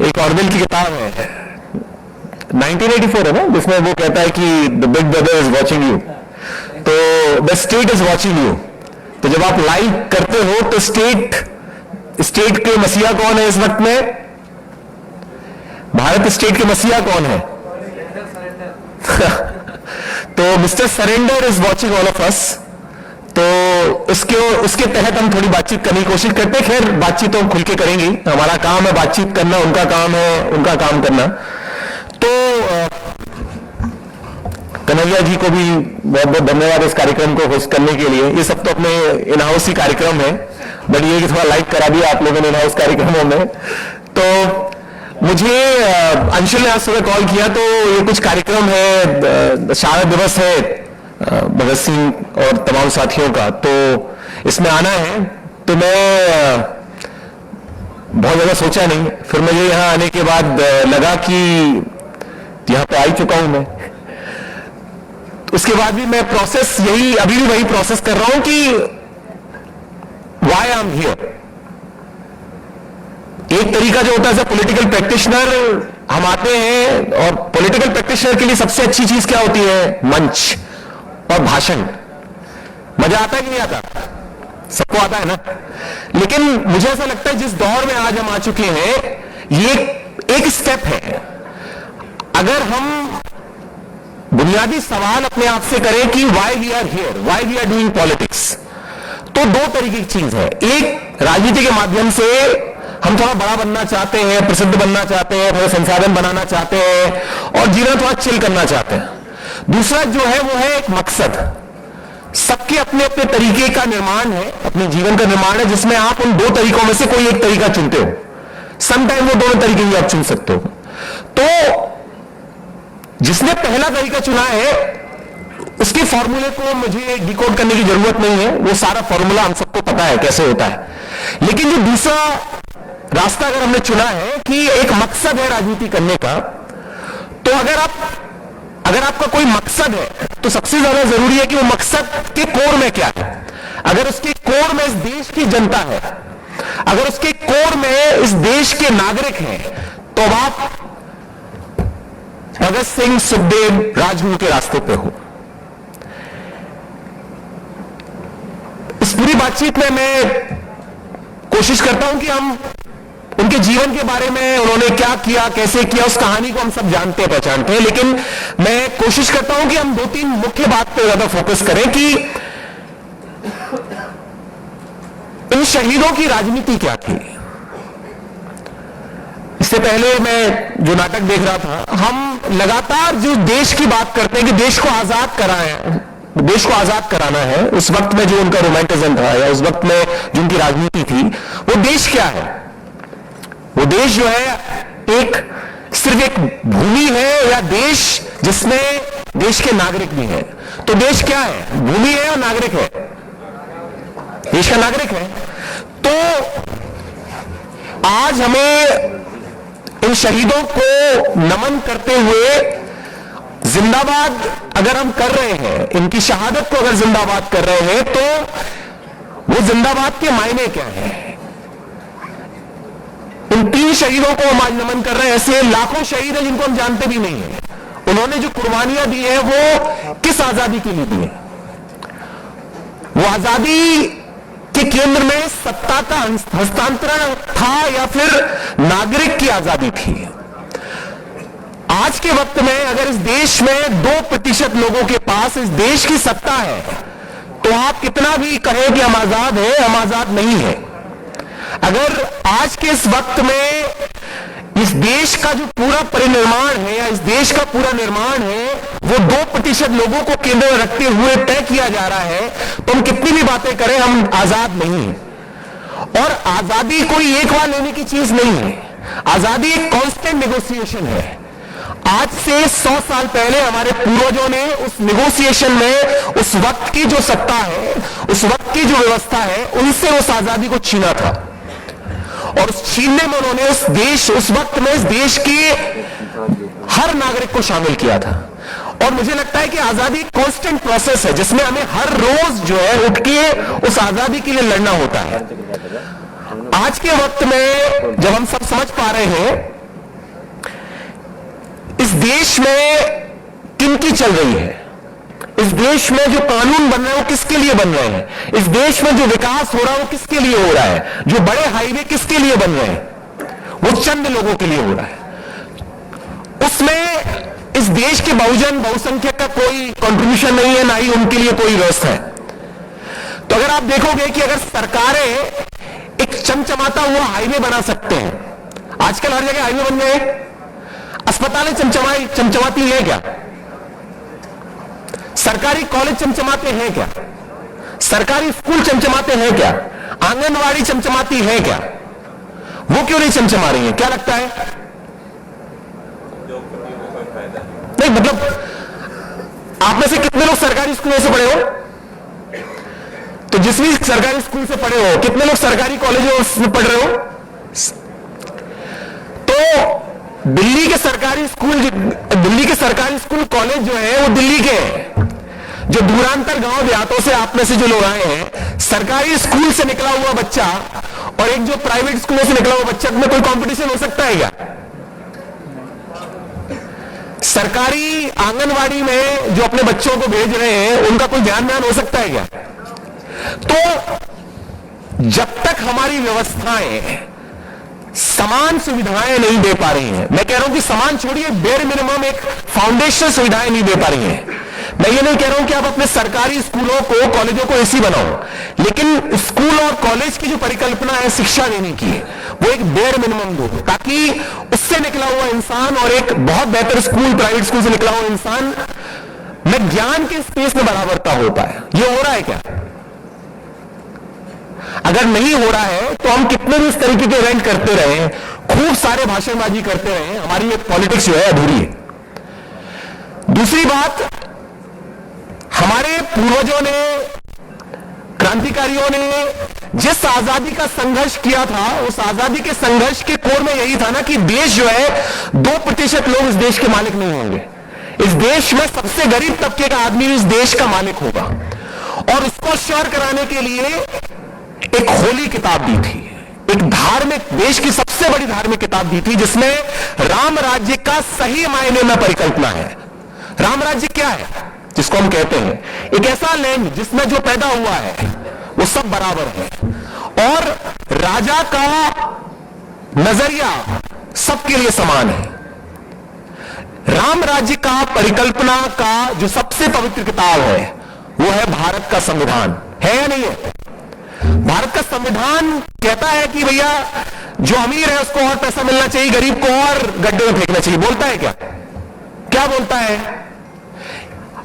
एक ऑर्वेल की किताब है 1984 है ना, जिसमें वो कहता है कि the big brother is watching you, तो the state is watching you. तो जब आप लाइक करते हो तो स्टेट के मसीहा कौन है इस वक्त में? भारत स्टेट के मसीहा कौन है? तो mister surrender is watching all of us. तो उसके तहत हम थोड़ी बातचीत करने की कोशिश करते हैं। खैर बातचीत तो हम खुल के करेंगे, हमारा काम है बातचीत करना, उनका काम है उनका काम करना। तो कन्हैया जी को भी बहुत बहुत धन्यवाद इस कार्यक्रम को होस्ट करने के लिए। ये सब तो अपने इन हाउस ही कार्यक्रम है, बट ये कि थोड़ा लाइक करा दिया आप लोगों ने इन हाउस कार्यक्रमों में। तो मुझे अंशुल ने आज सुबह कॉल किया, तो ये कुछ कार्यक्रम है, शहादत दिवस है भगत सिंह और तमाम साथियों का, तो इसमें आना है। तो मैं बहुत ज्यादा सोचा नहीं, फिर मुझे यहां आने के बाद लगा कि यहां पे आ ही चुका हूं मैं। उसके बाद भी मैं प्रोसेस अभी भी वही प्रोसेस कर रहा हूं कि व्हाई आई एम हियर। एक तरीका जो होता है पॉलिटिकल प्रैक्टिशनर, हम आते हैं और पॉलिटिकल प्रैक्टिशनर के लिए सबसे अच्छी चीज क्या होती है? मंच और भाषण। मजा आता है कि नहीं आता? सबको आता है ना। लेकिन मुझे ऐसा लगता है जिस दौर में आज हम आ चुके हैं, ये एक स्टेप है। अगर हम बुनियादी सवाल अपने आप से करें कि why we are here, why we are doing politics, तो दो तरीके की चीज है। एक, राजनीति के माध्यम से हम थोड़ा बड़ा बनना चाहते हैं, प्रसिद्ध बनना चाहते हैं, थोड़ा संसाधन बनाना चाहते हैं और जीवन थोड़ा चिल करना चाहते हैं। दूसरा जो है वो है एक मकसद। सबके अपने अपने तरीके का निर्माण है, अपने जीवन का निर्माण है, जिसमें आप उन दो तरीकों में से कोई एक तरीका चुनते हो। समटाइम वो दोनों तरीके भी आप चुन सकते हो। तो जिसने पहला तरीका चुना है उसके फॉर्मूले को मुझे डिकोड करने की जरूरत नहीं है, वो सारा फॉर्मूला हम सबको पता है कैसे होता है। लेकिन जो दूसरा रास्ता अगर हमने चुना है कि एक मकसद है राजनीति करने का, तो अगर आपका कोई मकसद है तो सबसे ज्यादा जरूरी है कि वो मकसद के कोर में क्या है। अगर उसके कोर में इस देश की जनता है, अगर उसके कोर में इस देश के नागरिक हैं, तो आप भगत सिंह, सुखदेव, राजगुरु के रास्ते पे हो। इस पूरी बातचीत में मैं कोशिश करता हूं कि हम उनके जीवन के बारे में, उन्होंने क्या किया, कैसे किया, उस कहानी को हम सब जानते हैं, पहचानते हैं। लेकिन मैं कोशिश करता हूं कि हम दो तीन मुख्य बात पे ज्यादा फोकस करें कि इन शहीदों की राजनीति क्या थी। इससे पहले मैं जो नाटक देख रहा था, हम लगातार जो देश की बात करते हैं कि देश को आजाद कराएं, देश को आजाद कराना है। उस वक्त में जो उनका रोमांटिज्म था या उस वक्त में जो उनकी राजनीति थी, वो देश क्या है? वो देश जो है सिर्फ एक भूमि है या देश जिसमें देश के नागरिक भी हैं? तो देश क्या है? भूमि है और नागरिक है? देश का नागरिक है। तो आज हमें इन शहीदों को नमन करते हुए जिंदाबाद अगर हम कर रहे हैं, इनकी शहादत को अगर जिंदाबाद कर रहे हैं, तो वो जिंदाबाद के मायने क्या है? इन तीन शहीदों को हम आज नमन कर रहे हैं। ऐसे लाखों शहीद हैं जिनको हम जानते भी नहीं है। उन्होंने जो कुर्बानियां दी है वो किस आजादी के लिए दी है? वो आजादी के केंद्र में सत्ता का हस्तांतरण था या फिर नागरिक की आजादी थी? आज के वक्त में अगर इस देश में 2% लोगों के पास इस देश की सत्ता है, तो आप कितना भी कहें कि हम आजाद हैं, हम आजाद नहीं है। अगर आज के इस वक्त में इस देश का जो पूरा परिनिर्माण है या इस देश का पूरा निर्माण है वो 2% लोगों को केंद्र में रखते हुए तय किया जा रहा है, तो हम कितनी भी बातें करें, हम आजाद नहीं हैं। और आजादी कोई एक बार लेने की चीज नहीं है। आजादी एक कांस्टेंट नेगोशिएशन है। आज से 100 साल पहले हमारे पूर्वजों ने उस नेगोशिएशन में उस वक्त की जो सत्ता है, उस वक्त की जो व्यवस्था है, उनसे उस आजादी को छीना था। और उस छीनने में उन्होंने उस वक्त में इस देश के हर नागरिक को शामिल किया था। और मुझे लगता है कि आजादी एक कांस्टेंट प्रोसेस है जिसमें हमें हर रोज जो है उठ के उस आजादी के लिए लड़ना होता है। आज के वक्त में जब हम सब समझ पा रहे हैं देश में किनकी चल रही है, इस देश में जो कानून बन रहे हैं वो किसके लिए बन रहे हैं, इस देश में जो विकास हो रहा है वो किसके लिए हो रहा है, जो बड़े हाईवे किसके लिए बन रहे हैं, वो चंद लोगों के लिए हो रहा है। उसमें इस देश के बहुजन बहुसंख्यक का कोई कंट्रीब्यूशन नहीं है, ना ही उनके लिए कोई व्यवस्था है। तो अगर आप देखोगे कि अगर सरकारें एक चमचमाता हुआ हाईवे बना सकते हैं, आजकल हर जगह हाईवे बन गए, अस्पतालें चमचमाती है क्या, सरकारी कॉलेज चमचमाते हैं क्या, सरकारी स्कूल चमचमाते हैं क्या, आंगनवाड़ी चमचमाती है क्या, वो क्यों नहीं चमचमा रही है, क्या लगता है? नहीं, मतलब आप में से कितने लोग सरकारी स्कूलों से पढ़े हो? तो जिस भी सरकारी स्कूल से पढ़े हो, कितने लोग सरकारी कॉलेजों में पढ़ रहे हो? तो दिल्ली के सरकारी स्कूल कॉलेज जो है वो दिल्ली के हैं। जो दूरांतर गांव देहातों से आप में से जो लोग आए हैं, सरकारी स्कूल से निकला हुआ बच्चा और एक जो प्राइवेट स्कूलों से निकला हुआ बच्चा में कोई कंपटीशन हो सकता है क्या? सरकारी आंगनवाड़ी में जो अपने बच्चों को भेज रहे हैं उनका कोई ध्यान हो सकता है क्या? तो जब तक हमारी व्यवस्थाएं समान सुविधाएं नहीं दे पा रही हैं, मैं कह रहा हूं कि समान छोड़िए, बेयर मिनिमम एक फाउंडेशनल सुविधाएं नहीं दे पा रही हैं। मैं ये नहीं कह रहा हूं कि आप अपने सरकारी स्कूलों को, कॉलेजों को ऐसी बनाओ, लेकिन स्कूल और कॉलेज की जो परिकल्पना है शिक्षा देने की, वो एक बेयर मिनिमम दो, ताकि उससे निकला हुआ इंसान और एक बहुत बेहतर स्कूल, प्राइवेट स्कूल से निकला हुआ इंसान में ज्ञान के स्पेस में बराबरता हो पाए। ये हो रहा है क्या? अगर नहीं हो रहा है तो हम कितने भी इस तरीके के इवेंट करते रहे, खूब सारे भाषणबाजी करते रहे, हमारी ये पॉलिटिक्स जो है अधूरी है। दूसरी बात, हमारे पूर्वजों ने, क्रांतिकारियों ने जिस आजादी का संघर्ष किया था, उस आजादी के संघर्ष के कोर में यही था ना कि देश जो है 2% लोग इस देश के मालिक नहीं होंगे, इस देश में सबसे गरीब तबके का आदमी इस देश का मालिक होगा। और उसको श्योर कराने के लिए एक होली किताब दी थी, एक धार्मिक, देश की सबसे बड़ी धार्मिक किताब दी थी, जिसमें राम राज्य का सही मायने में परिकल्पना है। राम राज्य क्या है, जिसको हम कहते हैं एक ऐसा लैंड जिसमें जो पैदा हुआ है वो सब बराबर है और राजा का नजरिया सबके लिए समान है। राम राज्य का परिकल्पना का जो सबसे पवित्र किताब है वो है भारत का संविधान, है या नहीं है? भारत का संविधान कहता है कि भैया जो अमीर है उसको और पैसा मिलना चाहिए, गरीब को और गड्ढे में फेंकना चाहिए। बोलता है क्या? क्या बोलता है?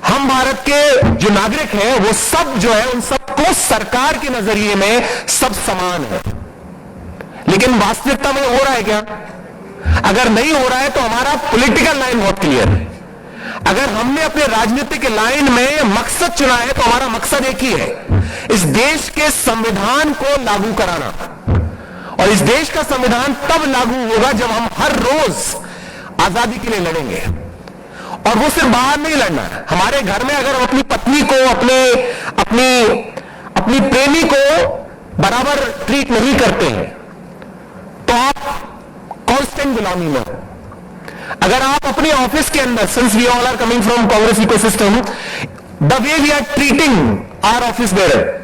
हम भारत के जो नागरिक हैं वो सब जो है उन सबको सरकार के नजरिए में सब समान है। लेकिन वास्तविकता में हो रहा है क्या? अगर नहीं हो रहा है तो हमारा पॉलिटिकल लाइन बहुत क्लियर है। अगर हमने अपने राजनीतिक लाइन में मकसद चुना है तो हमारा मकसद एक ही है, इस देश के संविधान को लागू कराना। और इस देश का संविधान तब लागू होगा जब हम हर रोज आजादी के लिए लड़ेंगे। और वो सिर्फ बाहर नहीं लड़ना है, हमारे घर में अगर हम अपनी पत्नी को, अपनी प्रेमी को बराबर ट्रीट नहीं करते हैं तो आप कांस्टेंट गुलामी में हो। अगर आप अपने ऑफिस के अंदर, since we all are coming from Congress ecosystem, the way we are treating our office bearer,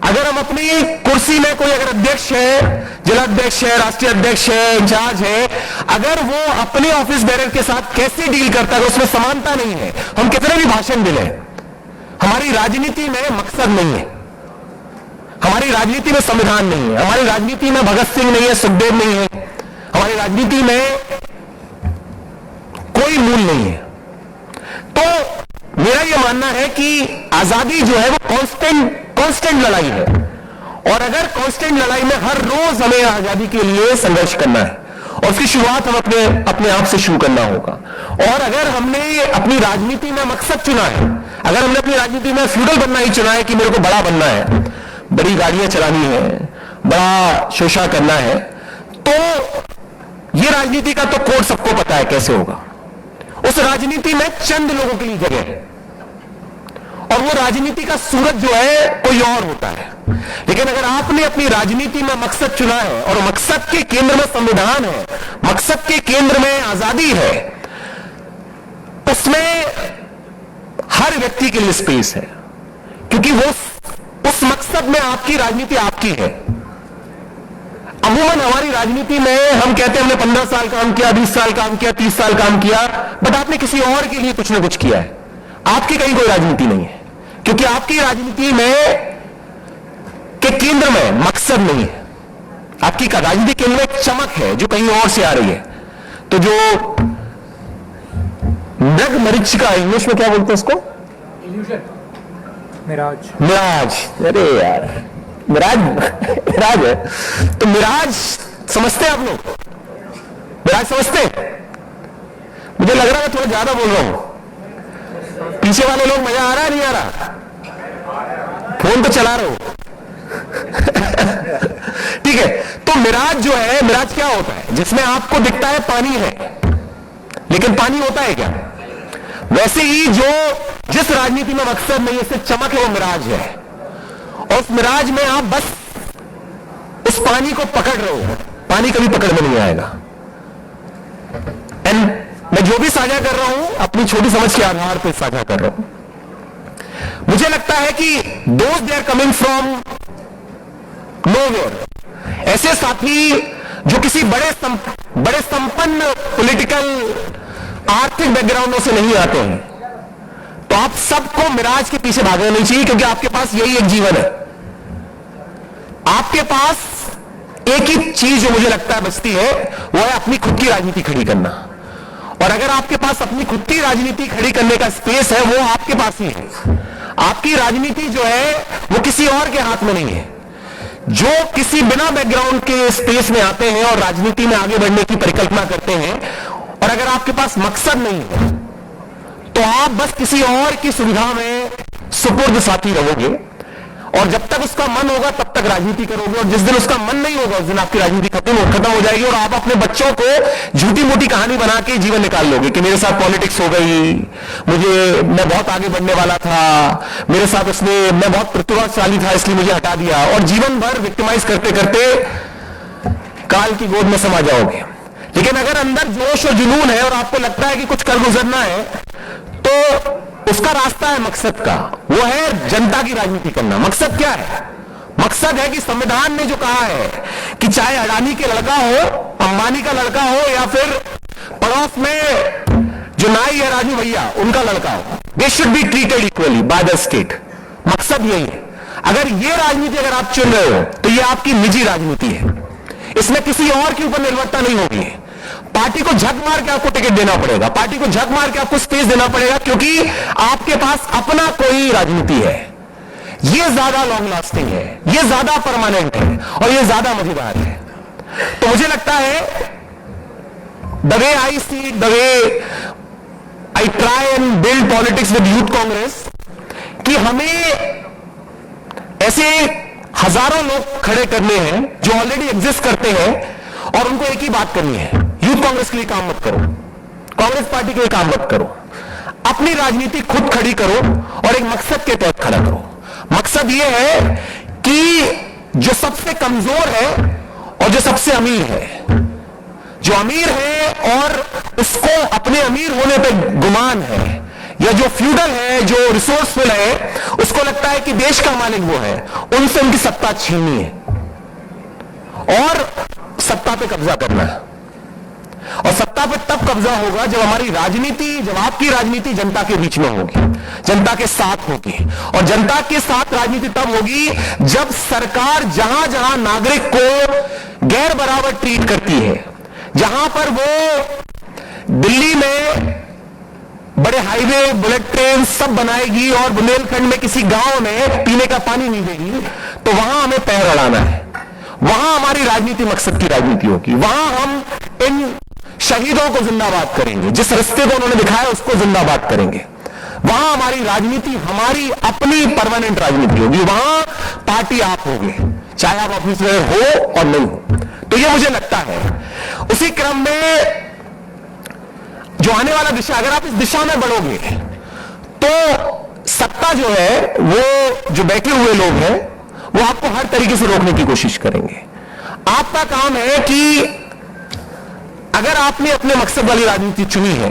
अगर हम अपनी कुर्सी में कोई अगर अध्यक्ष है, जिलाध्यक्ष है, राष्ट्रीय अध्यक्ष है, इंचार्ज है, अगर वो अपने ऑफिस बेरर के साथ कैसे डील करता है उसमें समानता नहीं है, हम कितने भी भाषण दिले, हमारी राजनीति में मकसद नहीं है, हमारी राजनीति में संविधान नहीं है, हमारी राजनीति में भगत सिंह नहीं है, सुखदेव नहीं है, हमारी राजनीति में कोई मूल नहीं है। तो मेरा यह मानना है कि आजादी जो है वो कांस्टेंट लड़ाई है और अगर कांस्टेंट लड़ाई में हर रोज हमें आजादी के लिए संघर्ष करना है और उसकी शुरुआत हम अपने आप से शुरू करना होगा। और अगर हमने अपनी राजनीति में मकसद चुना है, अगर हमने अपनी राजनीति में फ्यूडल बनना ही चुना है कि मेरे को बड़ा बनना है, बड़ी गाड़ियां चलानी है, बड़ा शोषा करना है, तो ये राजनीति का तो कोड सबको पता है कैसे होगा। उस राजनीति में चंद लोगों के लिए जगह है और वो राजनीति का सूरज जो है कोई और होता है। लेकिन अगर आपने अपनी राजनीति में मकसद चुना है और मकसद के केंद्र में संविधान है, मकसद के केंद्र में आजादी है, उसमें हर व्यक्ति के लिए स्पेस है, क्योंकि वो उस मकसद में आपकी राजनीति आपकी है। अमूमन हमारी राजनीति में हम कहते हैं हमने 15 साल काम किया, 20 साल काम किया, 30 साल काम किया, बट आपने किसी और के लिए कुछ ना कुछ किया है। आपकी कहीं कोई राजनीति नहीं है, क्योंकि आपकी राजनीति में के केंद्र में मकसद नहीं है। आपकी राजनीति केंद्र में एक चमक है जो कहीं और से आ रही है। तो जो मृग मरीच का इंग्लिश में क्या बोलते हैं उसको? मिराज। मिराज, अरे यार मिराज, मिराज है। तो मिराज समझते हैं आप लोग? मिराज समझते हैं? मुझे लग रहा है मैं थोड़ा ज्यादा बोल रहा हूं। पीछे वाले लोग मजा आ रहा है नहीं आ रहा? फोन तो चला रहे हो। ठीक है, तो मिराज जो है, मिराज क्या होता है? जिसमें आपको दिखता है पानी है, लेकिन पानी होता है क्या? वैसे ही जो जिस राजनीति में मकसद नहीं है, सिर्फ चमक है, वो मिराज है। और उस मिराज में आप बस उस पानी को पकड़ रहे हो, पानी कभी पकड़ में नहीं आएगा। एंड मैं जो भी साझा कर रहा हूं अपनी छोटी समझ के आधार पर साझा कर रहा हूं। मुझे लगता है कि दोस्त they are coming from nowhere, ऐसे साथी जो किसी बड़े संपन्न पॉलिटिकल आर्थिक बैकग्राउंडों से नहीं आते हैं, तो आप सबको मिराज के पीछे भागना नहीं चाहिए, क्योंकि आपके पास यही एक जीवन है। आपके पास एक ही चीज जो मुझे लगता है बचती है, वो है अपनी खुद की राजनीति खड़ी करना। और अगर आपके पास अपनी खुद की राजनीति खड़ी करने का स्पेस है, वो आपके पास ही है। आपकी राजनीति जो है वो किसी और के हाथ में नहीं है। जो किसी बिना बैकग्राउंड के स्पेस में आते हैं और राजनीति में आगे बढ़ने की परिकल्पना करते हैं, और अगर आपके पास मकसद नहीं है, तो आप बस किसी और की सुविधा में सुपुर्द साथी रहोगे। और जब तक उसका मन होगा तब तक राजनीति करोगे, और जिस दिन उसका मन नहीं होगा उस दिन आपकी राजनीति खत्म हो जाएगी, और आप अपने बच्चों को झूठी मोटी कहानी बना के जीवन निकाल लोगे कि मेरे साथ पॉलिटिक्स हो गई, मैं बहुत आगे बढ़ने वाला था, मेरे साथ मैं बहुत प्रतिभाशाली था इसलिए मुझे हटा दिया, और जीवन भर विक्टिमाइज करते करते काल की गोद में समा जाओगे। लेकिन अगर अंदर जोश और जुनून है और आपको लगता है कि कुछ कर गुजरना है, तो उसका रास्ता है मकसद का, वो है जनता की राजनीति करना। मकसद क्या है? मकसद है कि संविधान ने जो कहा है कि चाहे अडानी के लड़का हो, अंबानी का लड़का हो, या फिर पड़ोस में जो नाई है राजू भैया उनका लड़का हो, they should be treated equally by the state. मकसद यही है। अगर ये राजनीति अगर आप चुन रहे हो, तो ये आपकी निजी राजनीति है, इसमें किसी और के ऊपर निर्भरता नहीं होगी। पार्टी को झक मार के आपको टिकट देना पड़ेगा, पार्टी को झक मार के आपको स्पेस देना पड़ेगा, क्योंकि आपके पास अपना कोई राजनीति है। ये ज्यादा लॉन्ग लास्टिंग है, ये ज्यादा परमानेंट है, और ये ज्यादा मजेदार है। तो मुझे लगता है the way I see, the way I try and build politics with youth Congress, कि हमें ऐसे हजारों लोग खड़े करने हैं जो ऑलरेडी एग्जिस्ट करते हैं, और उनको एक ही बात करनी है, यूथ कांग्रेस के लिए काम मत करो, कांग्रेस पार्टी के लिए काम मत करो, अपनी राजनीति खुद खड़ी करो और एक मकसद के तहत खड़ा करो। मकसद यह है कि जो सबसे कमजोर है और जो सबसे अमीर है, जो अमीर है और उसको अपने अमीर होने पे गुमान है, या जो फ्यूडल है, जो रिसोर्सफुल है, उसको लगता है कि देश का मालिक वो है, उनसे उनकी सत्ता छीननी है और सत्ता पे कब्जा करना है। और सत्ता पे तब कब्जा होगा जब हमारी राजनीति, जब आपकी राजनीति जनता के बीच में होगी, जनता के साथ होगी। और जनता के साथ राजनीति तब होगी जब सरकार जहां जहां नागरिक को गैर बराबर ट्रीट करती है, जहां पर वो दिल्ली में बड़े हाईवे, बुलेट ट्रेन सब बनाएगी और बुंदेलखंड में किसी गांव में पीने का पानी नहीं देगी, तो वहां हमें पैर अड़ाना है। वहां हमारी राजनीति मकसद की राजनीति होगी। वहां हम इन शहीदों को जिंदाबाद करेंगे, जिस रास्ते को उन्होंने दिखाया उसको जिंदाबाद करेंगे। वहां हमारी राजनीति, हमारी अपनी परमानेंट राजनीति होगी। वहां पार्टी आप होगे, चाहे आप ऑफिस में हो और नहीं हो। तो ये मुझे लगता है उसी क्रम में जो आने वाला दिशा, अगर आप इस दिशा में बढ़ोगे तो सत्ता जो है, वो जो बैठे हुए लोग हैं, वो आपको हर तरीके से रोकने की कोशिश करेंगे। आपका काम है कि अगर आपने अपने मकसद वाली राजनीति चुनी है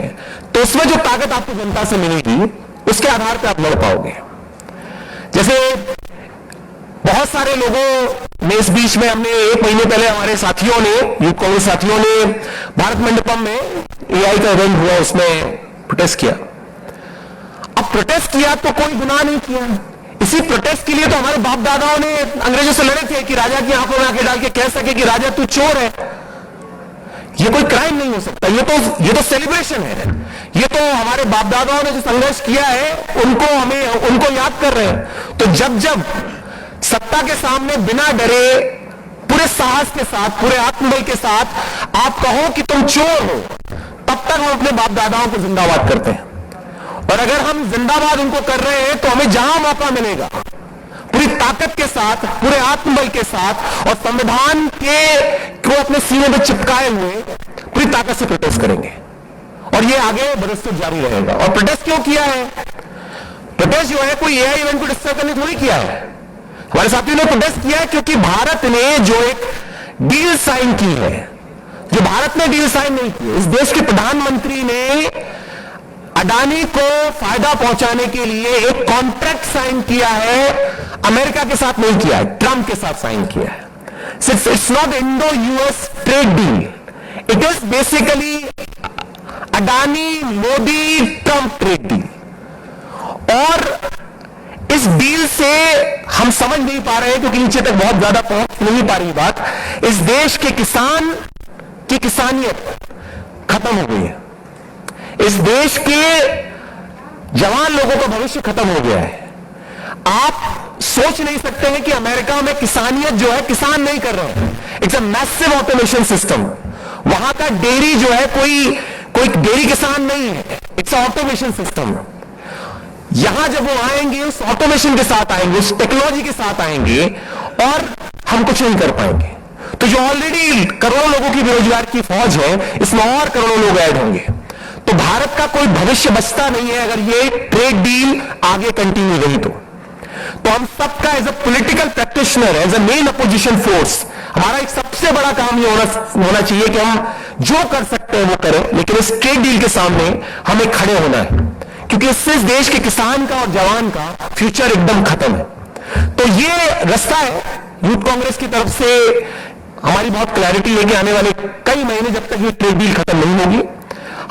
तो उसमें जो ताकत आपको जनता से मिलेगी उसके आधार पर आप लड़ पाओगे। जैसे बहुत सारे लोगों ने इस बीच में, हमने 1 महीने पहले हमारे साथियों ने, यूथ कांग्रेस साथियों ने भारत मंडपम में एआई का इवेंट हुआ, उसमें प्रोटेस्ट किया। अब प्रोटेस्ट किया तो कोई गुनाह नहीं किया। इसी प्रोटेस्ट के लिए तो हमारे बाप दादाओं ने अंग्रेजों से लड़े थे कि राजा की आंखों में आंखें डाल के कह सके कि राजा तू चोर है। ये कोई क्राइम नहीं हो सकता, ये तो सेलिब्रेशन है। ये तो हमारे बाप दादाओं ने जो संघर्ष किया है उनको याद कर रहे हैं। तो जब जब सत्ता के सामने बिना डरे, पूरे साहस के साथ, पूरे आत्मबल के साथ आप कहो कि तुम चोर हो, तब तक हम अपने बाप दादाओं को जिंदाबाद करते हैं। और अगर हम जिंदाबाद उनको कर रहे हैं तो हमें जहां मौका मिलेगा पूरी ताकत के साथ, पूरे आत्मबल के साथ और संविधान को अपने सीने में चिपकाए हुए पूरी ताकत से प्रोटेस्ट करेंगे। और ये आगे बरसते जारी रहेगा। और प्रोटेस्ट क्यों किया है? प्रोटेस्ट जो है कोई एआई इवेंट को डिस्टर्ब करने थोड़ी किया है। हमारे साथियों ने प्रोटेस्ट किया है क्योंकि भारत ने जो एक डील साइन की है, जो भारत ने डील साइन नहीं की, इस देश के प्रधानमंत्री ने अडानी को फायदा पहुंचाने के लिए एक कॉन्ट्रैक्ट साइन किया है। अमेरिका के साथ नहीं किया है, ट्रंप के साथ साइन किया है। It's not Indo US trade deal, it is basically Adani Modi Trump trade deal. और इस डील से हम समझ नहीं पा रहे हैं क्योंकि नीचे तक बहुत ज्यादा पहुंच नहीं पा रही बात, इस देश के किसान की किसानियत खत्म हो गई है। इस देश के जवान लोगों का भविष्य खत्म हो गया है। आप सोच नहीं सकते हैं कि अमेरिका में किसानियत जो है, किसान नहीं कर रहे हैं, it's a massive automation system. वहां का डेयरी जो है कोई डेयरी किसान नहीं है, इट्स ऑटोमेशन सिस्टम। यहां जब वो आएंगे उस ऑटोमेशन के साथ आएंगे, उस टेक्नोलॉजी के साथ आएंगे और हम कुछ नहीं कर पाएंगे। तो जो ऑलरेडी करोड़ों लोगों की बेरोजगार की फौज है, इसमें और करोड़ों लोग ऐड होंगे। तो भारत का कोई भविष्य बचता नहीं है अगर ये ट्रेड डील आगे कंटिन्यू रही तो हम सबका as a political practitioner, as a main opposition force, हमारा एक सबसे बड़ा काम ये होना चाहिए कि हम जो कर सकते हैं वो करें, लेकिन इस ट्रेड डील के सामने हमें खड़े होना है क्योंकि इससे इस देश के किसान का और जवान का फ्यूचर एकदम खत्म है। तो ये रास्ता है यूथ कांग्रेस की तरफ से। हमारी बहुत क्लैरिटी है कि आने वाले कई महीने जब तक ये ट्रेड डील खत्म नहीं होगी,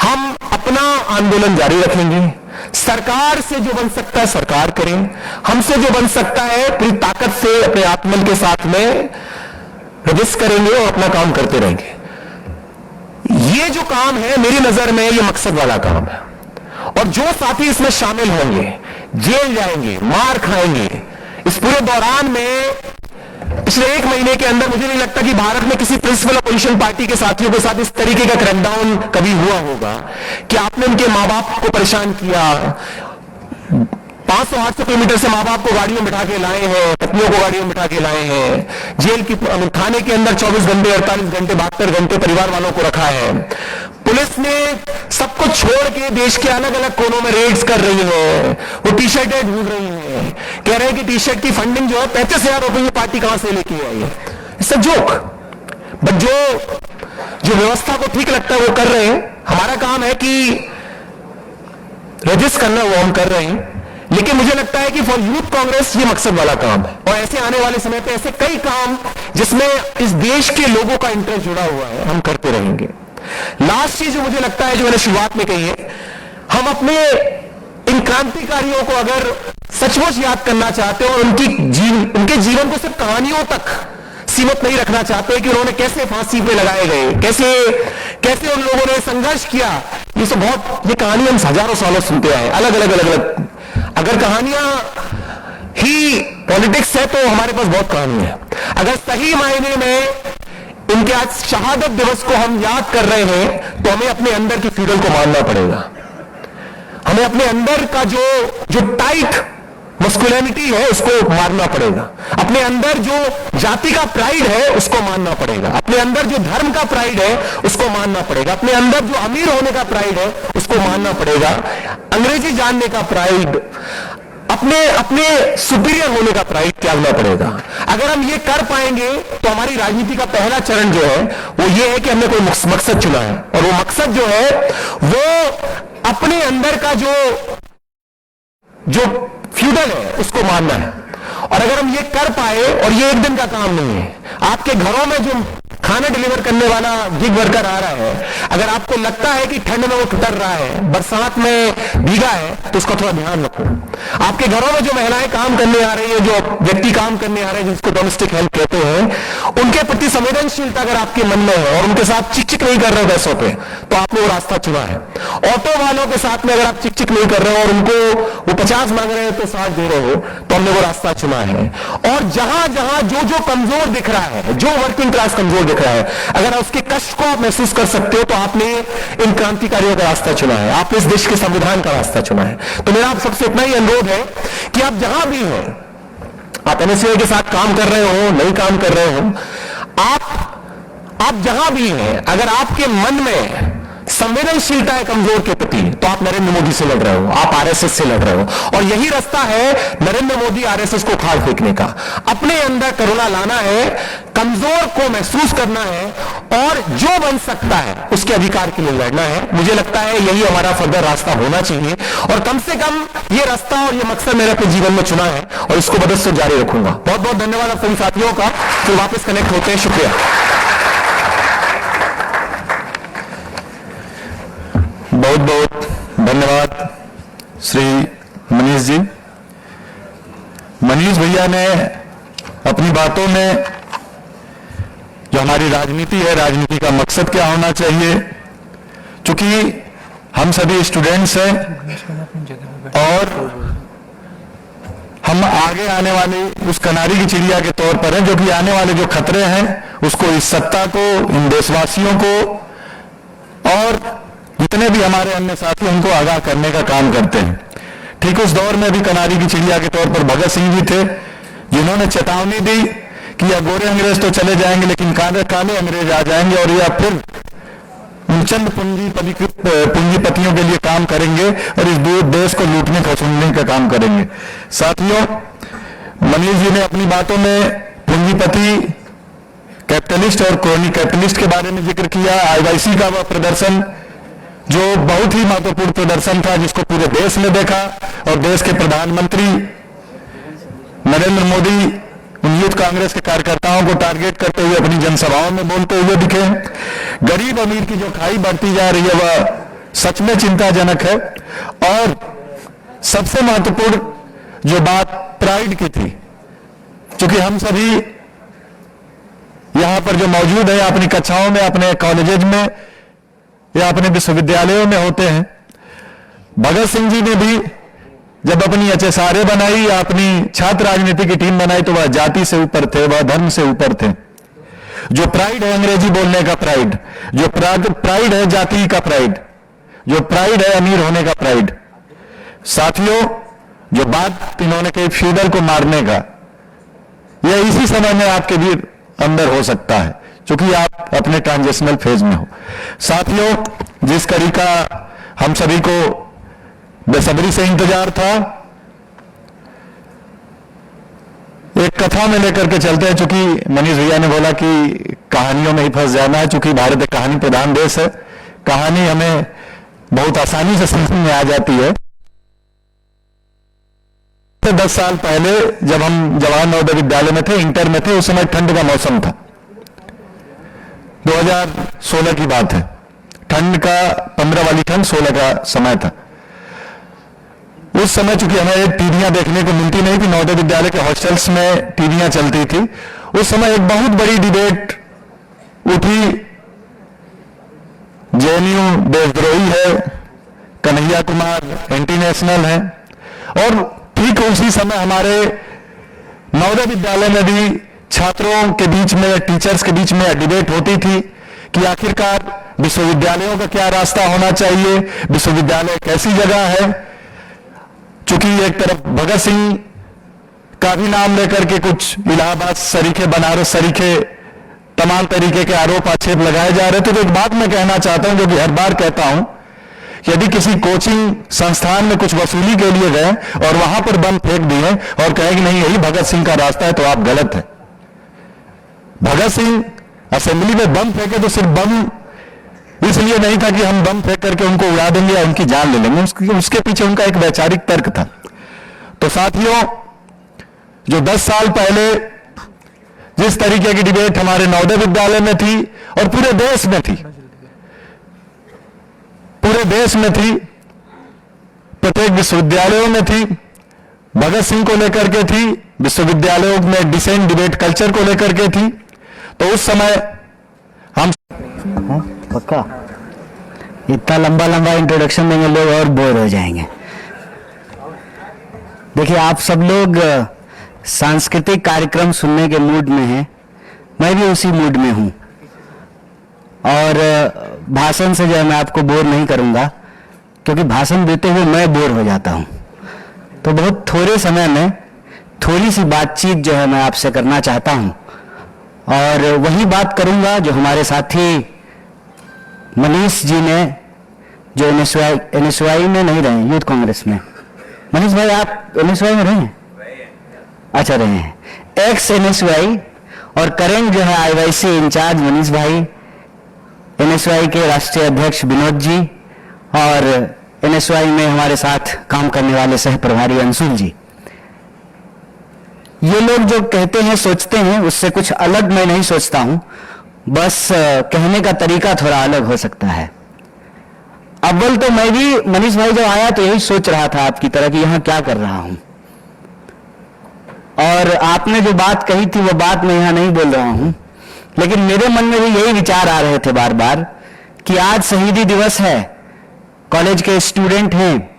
हम अपना आंदोलन जारी रखेंगे। सरकार से जो बन सकता है सरकार करें, हमसे जो बन सकता है पूरी ताकत से अपने आत्मबल के साथ में रजिस्ट करेंगे और अपना काम करते रहेंगे। ये जो काम है मेरी नजर में ये मकसद वाला काम है। और जो साथी इसमें शामिल होंगे, जेल जाएंगे, मार खाएंगे, इस पूरे दौरान में पिछले 1 महीने के अंदर मुझे नहीं लगता कि भारत में किसी प्रिंसिपल अपोजिशन पार्टी के साथियों के साथ इस तरीके का क्रैकडाउन कभी हुआ होगा कि आपने उनके मां बाप को परेशान किया, 500-800 किलोमीटर से मां बाप को गाड़ियों में बिठा के लाए हैं, पत्नियों को गाड़ियों में बिठा के लाए हैं, जेल की थाने के अंदर 24 घंटे, 48 घंटे, 72 घंटे परिवार वालों को रखा है। पुलिस ने सब कुछ छोड़ के देश के अलग अलग कोनों में रेड्स कर रही है, वो टी शर्टें ढूंढ रही है, कह रहे हैं कि टी शर्ट की फंडिंग जो है 35,000 रुपए की पार्टी कहां से लेके आई है। It's a joke. बट जो व्यवस्था को ठीक लगता है वो कर रहे हैं। हमारा काम है कि रजिस्ट करना, वो हम कर रहे हैं। लेकिन मुझे लगता है कि फॉर यूथ कांग्रेस ये मकसद वाला काम है और ऐसे आने वाले समय पे ऐसे कई काम जिसमें इस देश के लोगों का इंटरेस्ट जुड़ा हुआ है हम करते रहेंगे। लास्ट चीज जो मुझे लगता है, जो मैंने शुरुआत में कही है, हम अपने इन क्रांतिकारियों को अगर सचमुच याद करना चाहते हो और उनके जीवन को सिर्फ कहानियों तक सीमित नहीं रखना चाहते कि उन्होंने कैसे फांसी पे लगाए गए, कैसे उन लोगों ने संघर्ष किया, ये कहानी हम हजारों सालों सुनते आए, अलग अलग। अगर कहानियां ही पॉलिटिक्स है तो हमारे पास बहुत कहानी है। अगर सही मायने में इनके आज शहादत दिवस को हम याद कर रहे हैं तो हमें अपने अंदर की फ्यूडल को मानना पड़ेगा। हमें अपने अंदर का जो टाइट मस्कुलिनिटी है उसको मारना पड़ेगा। अपने अंदर जो जाति का प्राइड है उसको मानना पड़ेगा। अपने अंदर जो धर्म का प्राइड है उसको मानना पड़ेगा। अपने अंदर जो अमीर होने का प्राइड है उसको मानना पड़ेगा। अंग्रेजी जानने का प्राइड, अपने अपने सुपीरियर होने का प्राइड त्यागना पड़ेगा। अगर हम ये कर पाएंगे तो हमारी राजनीति का पहला चरण जो है वो ये है कि हमने कोई मकसद चुना है, और वो मकसद जो है वो अपने अंदर का जो फ्यूडल है उसको मारना है। और अगर हम ये कर पाए, और ये एक दिन का काम नहीं है, आपके घरों में जो खाना डिलीवर करने वाला गिग वर्कर आ रहा है, अगर आपको लगता है कि ठंड में वो डर रहा है, बरसात में भीगा है, तो उसका थोड़ा ध्यान रखो। आपके घरों में जो महिलाएं काम करने आ रही है, जो व्यक्ति काम करने आ रहे हैं, जिसको डोमेस्टिक हेल्प कहते हैं, उनके प्रति संवेदनशीलता अगर आपके मन में है और उनके साथ चिक चिक नहीं कर रहे हो पैसों पे, तो आपने वो रास्ता चुना है। ऑटो वालों के साथ में अगर आप चिक चिक नहीं कर रहे हो और उनको वो 50 मांग रहे हो तो 60 दे रहे हो, तो हमने वो रास्ता चुना है। और जहां जहां जो जो कमजोर दिख रहा है, जो वर्किंग क्लास कमजोर दिख रहा है, अगर उसके कष्ट को आप महसूस कर सकते हो, तो आपने इन क्रांतिकारियों का रास्ता चुना है, आपने इस देश के संविधान का रास्ता चुना है। तो मेरा आप सबसे इतना ही अनुरोध है कि आप जहां भी हो, आप एनएसयूआई के साथ काम कर रहे हो, नहीं काम कर रहे हो, आप जहां भी हैं, अगर आपके मन में संवेदनशीलता है कमजोर के प्रति, तो आप नरेंद्र मोदी से लड़ रहे हो, आप आरएसएस से लड़ रहे हो। और यही रास्ता है नरेंद्र मोदी आरएसएस को खाल फेंकने का। अपने अंदर करुणा लाना है, कमजोर को महसूस करना है, और जो बन सकता है उसके अधिकार के लिए लड़ना है। मुझे लगता है यही हमारा फर्दर रास्ता होना चाहिए, और कम से कम ये रास्ता और ये मकसद मैंने अपने जीवन में चुना है, और इसको बदस्ते जारी रखूंगा। बहुत बहुत धन्यवाद आप सभी साथियों का। फिर वापस कनेक्ट होते हैं। शुक्रिया। बहुत बहुत धन्यवाद श्री मनीष जी। मनीष भैया ने अपनी बातों में जो हमारी राजनीति है, राजनीति का मकसद क्या होना चाहिए, चूंकि हम सभी स्टूडेंट्स हैं और हम आगे आने वाली उस कनारी की चिड़िया के तौर पर हैं, जो कि आने वाले जो खतरे हैं उसको, इस सत्ता को, इन देशवासियों को और जितने भी हमारे अन्य साथी उनको आगाह करने का काम करते हैं। ठीक उस दौर में भी कनारी की चिड़िया के तौर पर भगत सिंह जी थे, जिन्होंने चेतावनी दी कि यह गोरे अंग्रेज तो चले जाएंगे लेकिन काले अंग्रेज आ जाएंगे, और यह फिर उन चंद पूंजीपतियों के लिए काम करेंगे और इस देश को लूटने खसूलने का काम करेंगे। साथियों, मनीष जी ने अपनी बातों में पूंजीपति, कैपिटलिस्ट और क्रोनी कैपिटलिस्ट के बारे में जिक्र किया। आईवाईसी का वह प्रदर्शन जो बहुत ही महत्वपूर्ण प्रदर्शन था, जिसको पूरे देश ने देखा, और देश के प्रधानमंत्री नरेंद्र मोदी उन यूथ कांग्रेस के कार्यकर्ताओं को टारगेट करते हुए अपनी जनसभाओं में बोलते हुए दिखे। गरीब अमीर की जो खाई बढ़ती जा रही है वह सच में चिंताजनक है। और सबसे महत्वपूर्ण जो बात प्राइड की थी, क्योंकि हम सभी यहां पर जो मौजूद है, अपनी कक्षाओं में, अपने कॉलेजेज में या अपने विश्वविद्यालयों में होते हैं। भगत सिंह जी ने भी जब अपनी HSRA बनाई या अपनी छात्र राजनीति की टीम बनाई, तो वह जाति से ऊपर थे, वह धर्म से ऊपर थे। जो प्राइड है अंग्रेजी बोलने का प्राइड, जो प्राइड है जाति का प्राइड, जो प्राइड है अमीर होने का प्राइड। साथियों, जो बात इन्होंने कही फ्यूडल को मारने का, यह इसी समय में आपके भी अंदर हो सकता है, क्योंकि आप अपने ट्रांजिशनल फेज में हो। साथियों, जिस कड़ी का हम सभी को बेसब्री से इंतजार था, एक कथा में लेकर के चलते हैं। चूंकि मनीष भैया ने बोला कि कहानियों में ही फंस जाना है, चूंकि भारत एक कहानी प्रधान देश है, कहानी हमें बहुत आसानी से समझ में आ जाती है। 10 साल पहले जब हम जवाहर नवोदय विद्यालय में थे, इंटर में थे, उस समय ठंड का मौसम था। 2016 की बात है। ठंड का 15 वाली ठंड 16 का समय था। उस समय चूंकि हमें टीवियां देखने को मिलती नहीं थी, नवोदय विद्यालय के हॉस्टल्स में टीवियां चलती थी। उस समय एक बहुत बड़ी डिबेट उठी, जेएनयू देशद्रोही है, कन्हैया कुमार एंटी नेशनल है। और ठीक उसी समय हमारे नवोदय विद्यालय में भी छात्रों के बीच में, टीचर्स के बीच में डिबेट होती थी कि आखिरकार विश्वविद्यालयों का क्या रास्ता होना चाहिए, विश्वविद्यालय कैसी जगह है। चूंकि एक तरफ भगत सिंह का भी नाम लेकर के कुछ इलाहाबाद सरीखे, बनारस सरीखे, तमाम तरीके के आरोप आक्षेप लगाए जा रहे थे। तो एक बात मैं कहना चाहता हूं, जो कि हर बार कहता हूं, यदि किसी कोचिंग संस्थान में कुछ वसूली के लिए गए और वहां पर बम फेंक दिए और कहें कि नहीं यही भगत सिंह का रास्ता है, तो आप गलत है। भगत सिंह असेंबली में बम फेंके तो सिर्फ बम इसलिए नहीं था कि हम बम फेंक करके उनको उड़ा देंगे या उनकी जान ले लेंगे, उसके पीछे उनका एक वैचारिक तर्क था। तो साथियों, जो 10 साल पहले जिस तरीके की डिबेट हमारे नवोदय विद्यालय में थी और पूरे देश में थी, प्रत्येक विश्वविद्यालयों में थी, भगत सिंह को लेकर के थी, विश्वविद्यालयों में डिसेंट डिबेट कल्चर को लेकर के थी, तो उस समय हम पक्का इतना लंबा लंबा इंट्रोडक्शन देंगे लोग और बोर हो जाएंगे। देखिए, आप सब लोग सांस्कृतिक कार्यक्रम सुनने के मूड में हैं, मैं भी उसी मूड में हूं, और भाषण से जो है मैं आपको बोर नहीं करूंगा, क्योंकि भाषण देते हुए मैं बोर हो जाता हूं। तो बहुत थोड़े समय में थोड़ी सी बातचीत जो है मैं आपसे करना चाहता हूं, और वही बात करूंगा जो हमारे साथी मनीष जी ने, जो एनएसवाई में नहीं रहे, यूथ कांग्रेस में। मनीष भाई, आप एनएसवाई में रहे हैं? अच्छा, रहे हैं। एक्स एनएसवाई और करेंट जो है आईवाईसी इंचार्ज मनीष भाई, एनएसवाई के राष्ट्रीय अध्यक्ष विनोद जी, और एनएसवाई में हमारे साथ काम करने वाले सह प्रभारी अंशुल जी। ये लोग जो कहते हैं, सोचते हैं, उससे कुछ अलग मैं नहीं सोचता हूं, बस कहने का तरीका थोड़ा अलग हो सकता है। अव्वल तो मैं भी, मनीष भाई जब आया तो यही सोच रहा था आपकी तरह कि यहां क्या कर रहा हूं, और आपने जो बात कही थी वो बात मैं यहां नहीं बोल रहा हूं, लेकिन मेरे मन में भी यही विचार आ रहे थे बार बार कि आज शहीदी दिवस है, कॉलेज के स्टूडेंट हैं,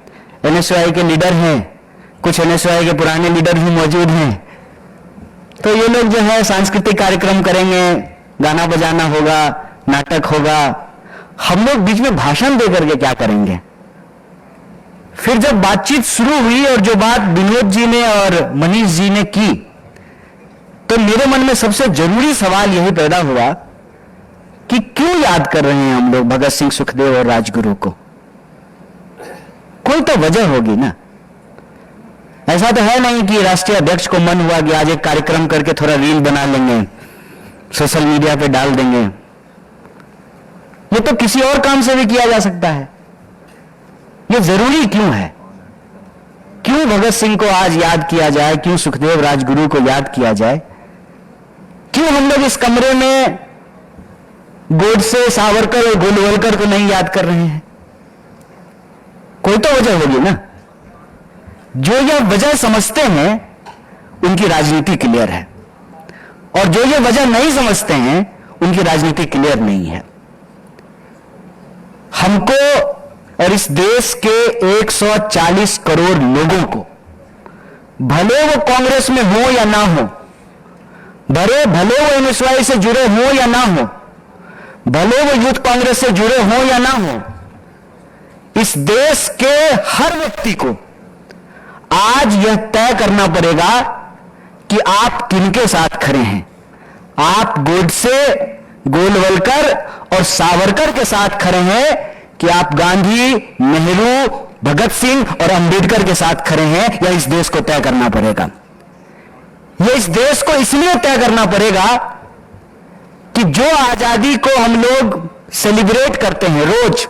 एनएसवाई के लीडर हैं, कुछ एनएसवाई के पुराने लीडर भी मौजूद हैं, तो ये लोग जो है सांस्कृतिक कार्यक्रम करेंगे, गाना बजाना होगा, नाटक होगा, हम लोग बीच में भाषण दे करके क्या करेंगे? फिर जब बातचीत शुरू हुई और जो बात विनोद जी ने और मनीष जी ने की, तो मेरे मन में सबसे जरूरी सवाल यही पैदा हुआ कि क्यों याद कर रहे हैं हम लोग भगत सिंह, सुखदेव और राजगुरु को? कोई तो वजह होगी ना। ऐसा तो है नहीं कि राष्ट्रीय अध्यक्ष को मन हुआ कि आज एक कार्यक्रम करके थोड़ा रील बना लेंगे, सोशल मीडिया पे डाल देंगे। ये तो किसी और काम से भी किया जा सकता है। ये जरूरी क्यों है? क्यों भगत सिंह को आज याद किया जाए? क्यों सुखदेव राजगुरु को याद किया जाए? क्यों हम लोग इस कमरे में गोडसे, सावरकर और गोलवलकर को नहीं याद कर रहे हैं? कोई तो वजह होगी ना। जो यह वजह समझते हैं उनकी राजनीति क्लियर है, और जो ये वजह नहीं समझते हैं उनकी राजनीति क्लियर नहीं है। हमको और इस देश के 140 करोड़ लोगों को, भले वो कांग्रेस में हो या ना हो, भले वो एनएसवाई से जुड़े हो या ना हो, भले वो यूथ कांग्रेस से जुड़े हो या ना हो, इस देश के हर व्यक्ति को आज यह तय करना पड़ेगा कि आप किनके साथ खड़े हैं। आप गोडसे, गोलवलकर और सावरकर के साथ खड़े हैं कि आप गांधी, नेहरू, भगत सिंह और अंबेडकर के साथ खड़े हैं, या इस देश को तय करना पड़ेगा। यह इस देश को इसलिए तय करना पड़ेगा कि जो आजादी को हम लोग सेलिब्रेट करते हैं रोज,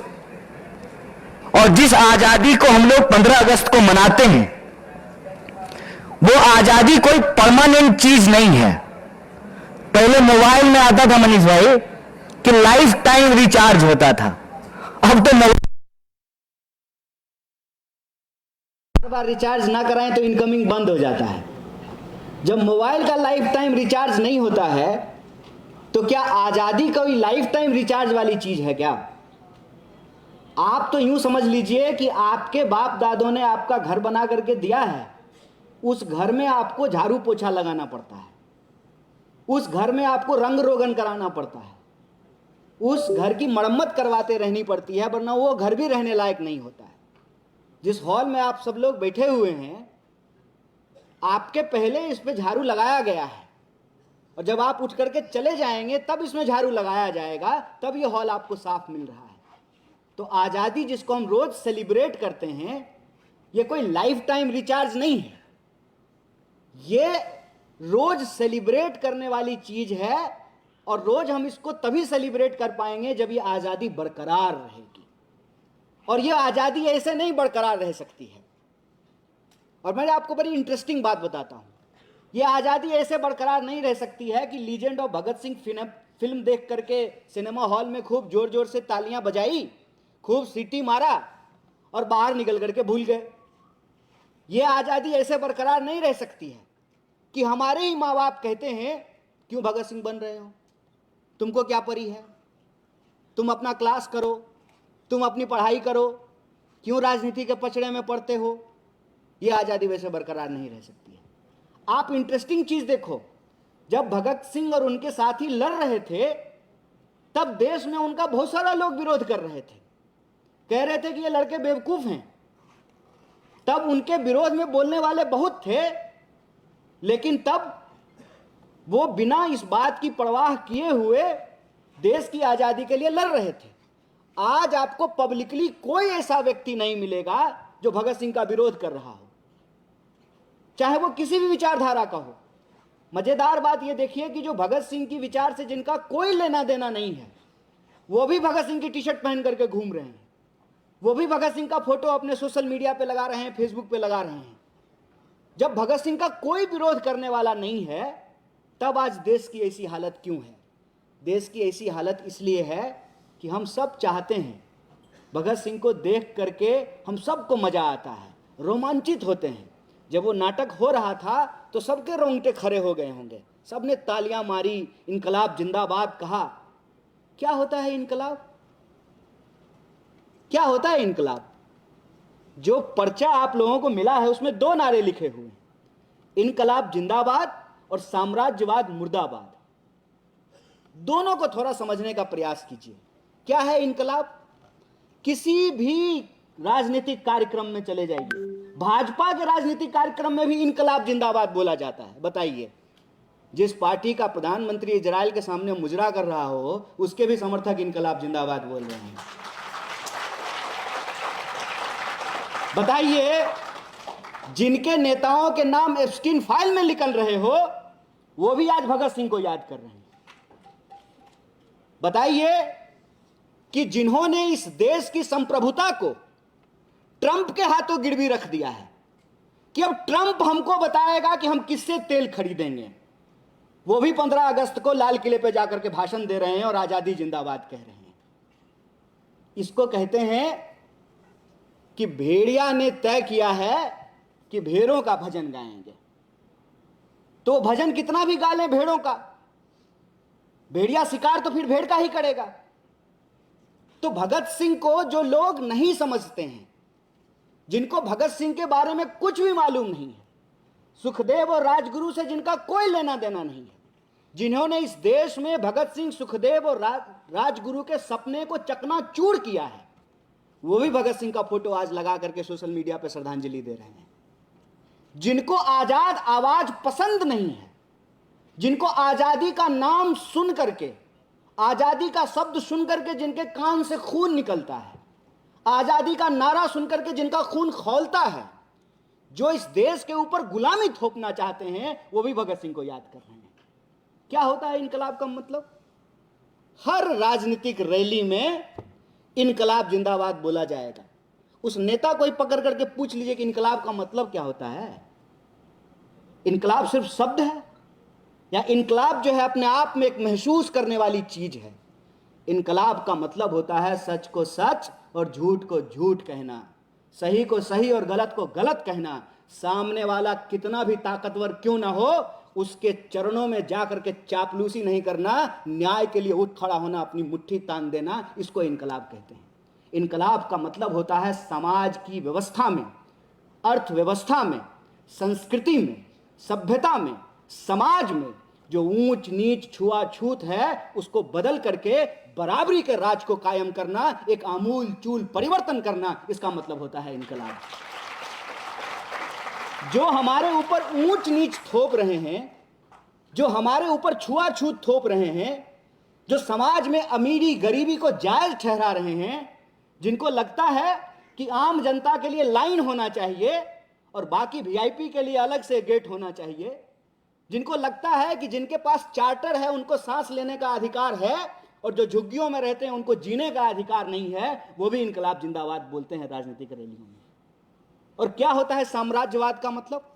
और जिस आजादी को हम लोग 15 अगस्त को मनाते हैं, वो आजादी कोई परमानेंट चीज नहीं है। पहले मोबाइल में आता था मनीष भाई कि लाइफ टाइम रिचार्ज होता था, अब तो बार रिचार्ज ना कराएं तो इनकमिंग बंद हो जाता है। जब मोबाइल का लाइफ टाइम रिचार्ज नहीं होता है, तो क्या आजादी कोई लाइफ टाइम रिचार्ज वाली चीज है क्या? आप तो यूं समझ लीजिए कि आपके बाप दादों ने आपका घर बना करके दिया है, उस घर में आपको झाड़ू पोछा लगाना पड़ता है, उस घर में आपको रंग रोगन कराना पड़ता है, उस घर की मरम्मत करवाते रहनी पड़ती है, वरना वो घर भी रहने लायक नहीं होता है। जिस हॉल में आप सब लोग बैठे हुए हैं, आपके पहले इस पे झाड़ू लगाया गया है, और जब आप उठ करके चले जाएंगे तब इसमें झाड़ू लगाया जाएगा, तब ये हॉल आपको साफ मिल रहा है। तो तो आजादी जिसको हम रोज सेलिब्रेट करते हैं, ये कोई लाइफ टाइम रिचार्ज नहीं है, ये रोज सेलिब्रेट करने वाली चीज है। और रोज हम इसको तभी सेलिब्रेट कर पाएंगे जब ये आजादी बरकरार रहेगी, और ये आजादी ऐसे नहीं बरकरार रह सकती है। और मैं आपको बड़ी इंटरेस्टिंग बात बताता हूं, ये आजादी ऐसे बरकरार नहीं रह सकती है कि legend of Bhagat Singh film देख करके सिनेमा हॉल में खूब जोर जोर से तालियां बजाई, खूब सीटी मारा और बाहर निकल करके भूल गए। ये आजादी ऐसे बरकरार नहीं रह सकती है कि हमारे ही माँ बाप कहते हैं क्यों भगत सिंह बन रहे हो, तुमको क्या परी है, तुम अपना क्लास करो, तुम अपनी पढ़ाई करो, क्यों राजनीति के पचड़े में पड़ते हो। ये आजादी वैसे बरकरार नहीं रह सकती है। आप इंटरेस्टिंग चीज देखो, जब भगत सिंह और उनके साथी लड़ रहे थे तब देश में उनका बहुत सारा लोग विरोध कर रहे थे, कह रहे थे कि ये लड़के बेवकूफ हैं। तब उनके विरोध में बोलने वाले बहुत थे, लेकिन तब वो बिना इस बात की परवाह किए हुए देश की आजादी के लिए लड़ रहे थे। आज आपको पब्लिकली कोई ऐसा व्यक्ति नहीं मिलेगा जो भगत सिंह का विरोध कर रहा हो, चाहे वो किसी भी विचारधारा का हो। मजेदार बात यह देखिए कि जो भगत सिंह की विचार से जिनका कोई लेना देना नहीं है, वो भी भगत सिंह की टी शर्ट पहन करके घूम रहे हैं, वो भी भगत सिंह का फोटो अपने सोशल मीडिया पे लगा रहे हैं, फेसबुक पे लगा रहे हैं। जब भगत सिंह का कोई विरोध करने वाला नहीं है, तब आज देश की ऐसी हालत क्यों है? देश की ऐसी हालत इसलिए है कि हम सब चाहते हैं, भगत सिंह को देख करके हम सबको मजा आता है, रोमांचित होते हैं। जब वो नाटक हो रहा था तो सबके रोंगटे खड़े हो गए होंगे, सबने तालियां मारी, इनकलाब जिंदाबाद कहा। क्या होता है इनकलाब? क्या होता है इनकलाब? जो पर्चा आप लोगों को मिला है उसमें दो नारे लिखे हुए हैं, इनकलाब जिंदाबाद और साम्राज्यवाद मुर्दाबाद। दोनों को थोड़ा समझने का प्रयास कीजिए। क्या है इनकलाब? किसी भी राजनीतिक कार्यक्रम में चले जाइए, भाजपा के राजनीतिक कार्यक्रम में भी इनकलाब जिंदाबाद बोला जाता है। बताइए, जिस पार्टी का प्रधानमंत्री इजराइल के सामने मुजरा कर रहा हो, उसके भी समर्थक इनकलाब जिंदाबाद बोल रहे हैं। बताइए, जिनके नेताओं के नाम एप्स्टीन फाइल में निकल रहे हो, वो भी आज भगत सिंह को याद कर रहे हैं। बताइए कि जिन्होंने इस देश की संप्रभुता को ट्रंप के हाथों गिरवी रख दिया है कि अब ट्रंप हमको बताएगा कि हम किससे तेल खरीदेंगे, वो भी 15 अगस्त को लाल किले पे जाकर के भाषण दे रहे हैं और आजादी जिंदाबाद कह रहे हैं। इसको कहते हैं कि भेड़िया ने तय किया है कि भेड़ों का भजन गाएंगे, तो भजन कितना भी गा लें भेड़ों का, भेड़िया शिकार तो फिर भेड़ का ही करेगा। तो भगत सिंह को जो लोग नहीं समझते हैं, जिनको भगत सिंह के बारे में कुछ भी मालूम नहीं है, सुखदेव और राजगुरु से जिनका कोई लेना देना नहीं है, जिन्होंने इस देश में भगत सिंह, सुखदेव और राजगुरु के सपने को चकनाचूर किया है, वो भी भगत सिंह का फोटो आज लगा करके सोशल मीडिया पर श्रद्धांजलि दे रहे हैं। जिनको आजाद आवाज पसंद नहीं है, जिनको आजादी का नाम सुन करके, आजादी का शब्द सुन करके जिनके कान से खून निकलता है, आजादी का नारा सुन करके जिनका खून खौलता है, जो इस देश के ऊपर गुलामी थोपना चाहते हैं, वो भी भगत सिंह को याद कर रहे हैं। क्या होता है इनकलाब का मतलब? हर राजनीतिक रैली में इनकलाब जिंदाबाद बोला जाएगा। उस नेता को ही पकड़ करके पूछ लीजिए कि इनकलाब का मतलब क्या होता है। इनकलाब सिर्फ शब्द है, या इनकलाब जो है अपने आप में एक महसूस करने वाली चीज है? इनकलाब का मतलब होता है सच को सच और झूठ को झूठ कहना, सही को सही और गलत को गलत कहना। सामने वाला कितना भी ताकतवर क्यों ना हो, उसके चरणों में जाकर के चापलूसी नहीं करना, न्याय के लिए उठ खड़ा होना, अपनी मुट्ठी तान देना, इसको इनकलाब कहते हैं। इनकलाब का मतलब होता है समाज की व्यवस्था में, अर्थव्यवस्था में, संस्कृति में, सभ्यता में, समाज में जो ऊंच नीच छुआछूत है, उसको बदल करके बराबरी के राज को कायम करना, एक आमूल चूल परिवर्तन करना, इसका मतलब होता है इनकलाब। जो हमारे ऊपर ऊंच नीच थोप रहे हैं, जो हमारे ऊपर छुआछूत थोप रहे हैं, जो समाज में अमीरी गरीबी को जायज ठहरा रहे हैं, जिनको लगता है कि आम जनता के लिए लाइन होना चाहिए और बाकी वीआईपी के लिए अलग से गेट होना चाहिए, जिनको लगता है कि जिनके पास चार्टर है उनको सांस लेने का अधिकार है और जो झुग्गियों में रहते हैं उनको जीने का अधिकार नहीं है, वो भी इनकलाब जिंदाबाद बोलते हैं राजनीतिक रैलियों में। और क्या होता है साम्राज्यवाद का मतलब?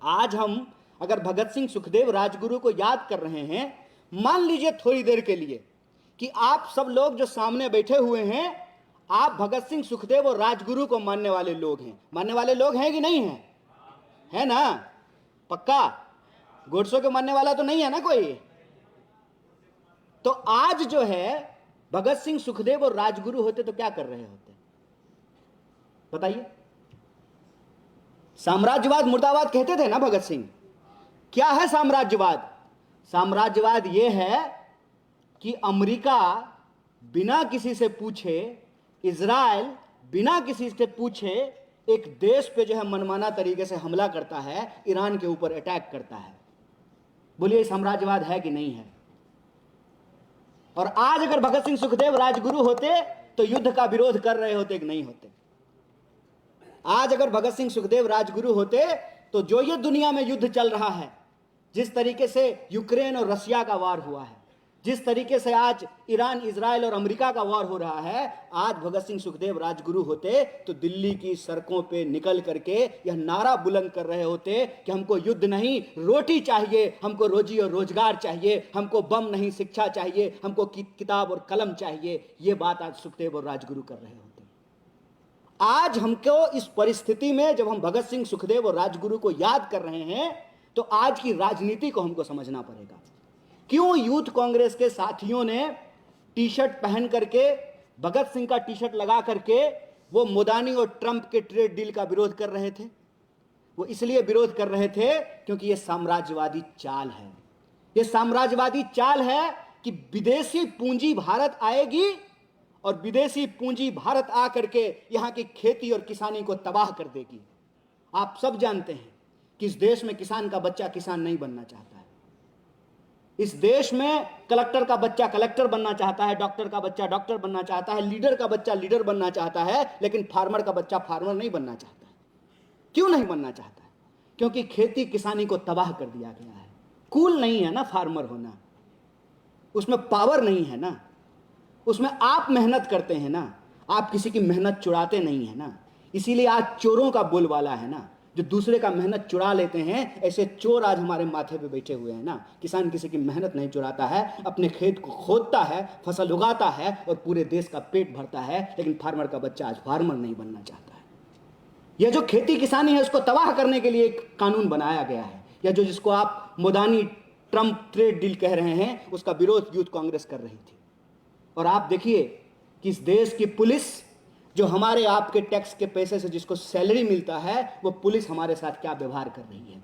आज हम अगर भगत सिंह, सुखदेव, राजगुरु को याद कर रहे हैं, मान लीजिए थोड़ी देर के लिए कि आप सब लोग जो सामने बैठे हुए हैं, आप भगत सिंह, सुखदेव और राजगुरु को मानने वाले लोग हैं। मानने वाले लोग हैं कि नहीं हैं? है ना? पक्का? गोडसे को मानने वाला तो नहीं है ना कोई? तो आज जो है भगत सिंह, सुखदेव और राजगुरु होते तो क्या कर रहे होते? बताइए। साम्राज्यवाद मुर्दाबाद कहते थे ना भगत सिंह। क्या है साम्राज्यवाद? साम्राज्यवाद यह है कि अमेरिका बिना किसी से पूछे, इजराइल बिना किसी से पूछे एक देश पे जो है मनमाना तरीके से हमला करता है, ईरान के ऊपर अटैक करता है। बोलिए साम्राज्यवाद है कि नहीं है? और आज अगर भगत सिंह, सुखदेव, राजगुरु होते तो युद्ध का विरोध कर रहे होते कि नहीं होते? आज अगर भगत सिंह, सुखदेव, राजगुरु होते तो जो ये दुनिया में युद्ध चल रहा है, जिस तरीके से यूक्रेन और रशिया का वार हुआ है, जिस तरीके से आज ईरान, इजराइल और अमेरिका का वार हो रहा है, आज भगत सिंह, सुखदेव, राजगुरु होते तो दिल्ली की सड़कों पे निकल करके यह नारा बुलंद कर रहे होते कि हमको युद्ध नहीं, रोटी चाहिए, हमको रोजी और रोजगार चाहिए, हमको बम नहीं शिक्षा चाहिए, हमको किताब और कलम चाहिए। ये बात आज सुखदेव और राजगुरु कर रहे होते। आज हमको इस परिस्थिति में जब हम भगत सिंह, सुखदेव और राजगुरु को याद कर रहे हैं तो आज की राजनीति को हमको समझना पड़ेगा। क्यों यूथ कांग्रेस के साथियों ने टी शर्ट पहन करके, भगत सिंह का टी शर्ट लगा करके वो मोदानी और ट्रंप के ट्रेड डील का विरोध कर रहे थे? वो इसलिए विरोध कर रहे थे क्योंकि ये साम्राज्यवादी चाल है। ये साम्राज्यवादी चाल है कि विदेशी पूंजी भारत आएगी और विदेशी पूंजी भारत आकर के यहां की खेती और किसानी को तबाह कर देगी। आप सब जानते हैं कि इस देश में किसान का बच्चा किसान नहीं बनना चाहता है। इस देश में कलेक्टर का बच्चा कलेक्टर बनना चाहता है, डॉक्टर का बच्चा डॉक्टर बनना चाहता है, लीडर का बच्चा लीडर बनना चाहता है, लेकिन फार्मर का बच्चा फार्मर नहीं बनना चाहता है। क्यों नहीं बनना चाहता है? क्योंकि खेती किसानी को तबाह कर दिया गया है। कूल नहीं है ना फार्मर होना, उसमें पावर नहीं है ना, उसमें आप मेहनत करते हैं ना, आप किसी की मेहनत चुराते नहीं है ना। इसीलिए आज चोरों का बोलबाला है ना, जो दूसरे का मेहनत चुरा लेते हैं, ऐसे चोर आज हमारे माथे पे बैठे हुए हैं ना। किसान किसी की मेहनत नहीं चुराता है, अपने खेत को खोदता है, फसल उगाता है और पूरे देश का पेट भरता है, लेकिन फार्मर का बच्चा आज फार्मर नहीं बनना चाहता है। यह जो खेती किसानी है उसको तबाह करने के लिए एक कानून बनाया गया है, या जो जिसको आप मोदानी ट्रंप ट्रेड डील कह रहे हैं, उसका विरोध यूथ कांग्रेस कर रही थी। और आप देखिए कि इस देश की पुलिस, जो हमारे आपके टैक्स के पैसे से जिसको सैलरी मिलता है, वो पुलिस हमारे साथ क्या व्यवहार कर रही है।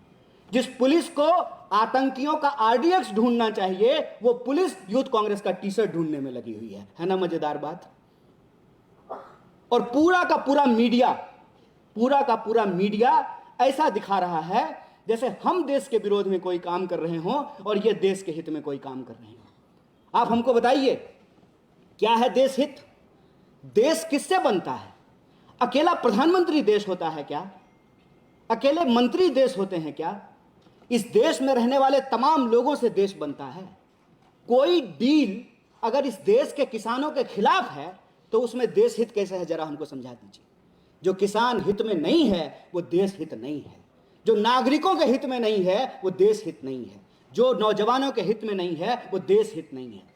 जिस पुलिस को आतंकियों का आरडीएक्स ढूंढना चाहिए, वो पुलिस यूथ कांग्रेस का टी शर्ट ढूंढने में लगी हुई है ना? मजेदार बात। और पूरा का पूरा मीडिया ऐसा दिखा रहा है जैसे हम देश के विरोध में कोई काम कर रहे हों और ये देश के हित में कोई काम कर रहे हों। आप हमको बताइए, क्या है देश हित? देश किससे बनता है? अकेला प्रधानमंत्री देश होता है क्या? अकेले मंत्री देश होते हैं क्या? इस देश में रहने वाले तमाम लोगों से देश बनता है। कोई डील अगर इस देश के किसानों के खिलाफ है तो उसमें देश हित कैसे है, जरा हमको समझा दीजिए। जो किसान हित में नहीं है वो देश हित नहीं है, जो नागरिकों के हित में नहीं है वो देश हित नहीं है, जो नौजवानों के हित में नहीं है वो देश हित नहीं है।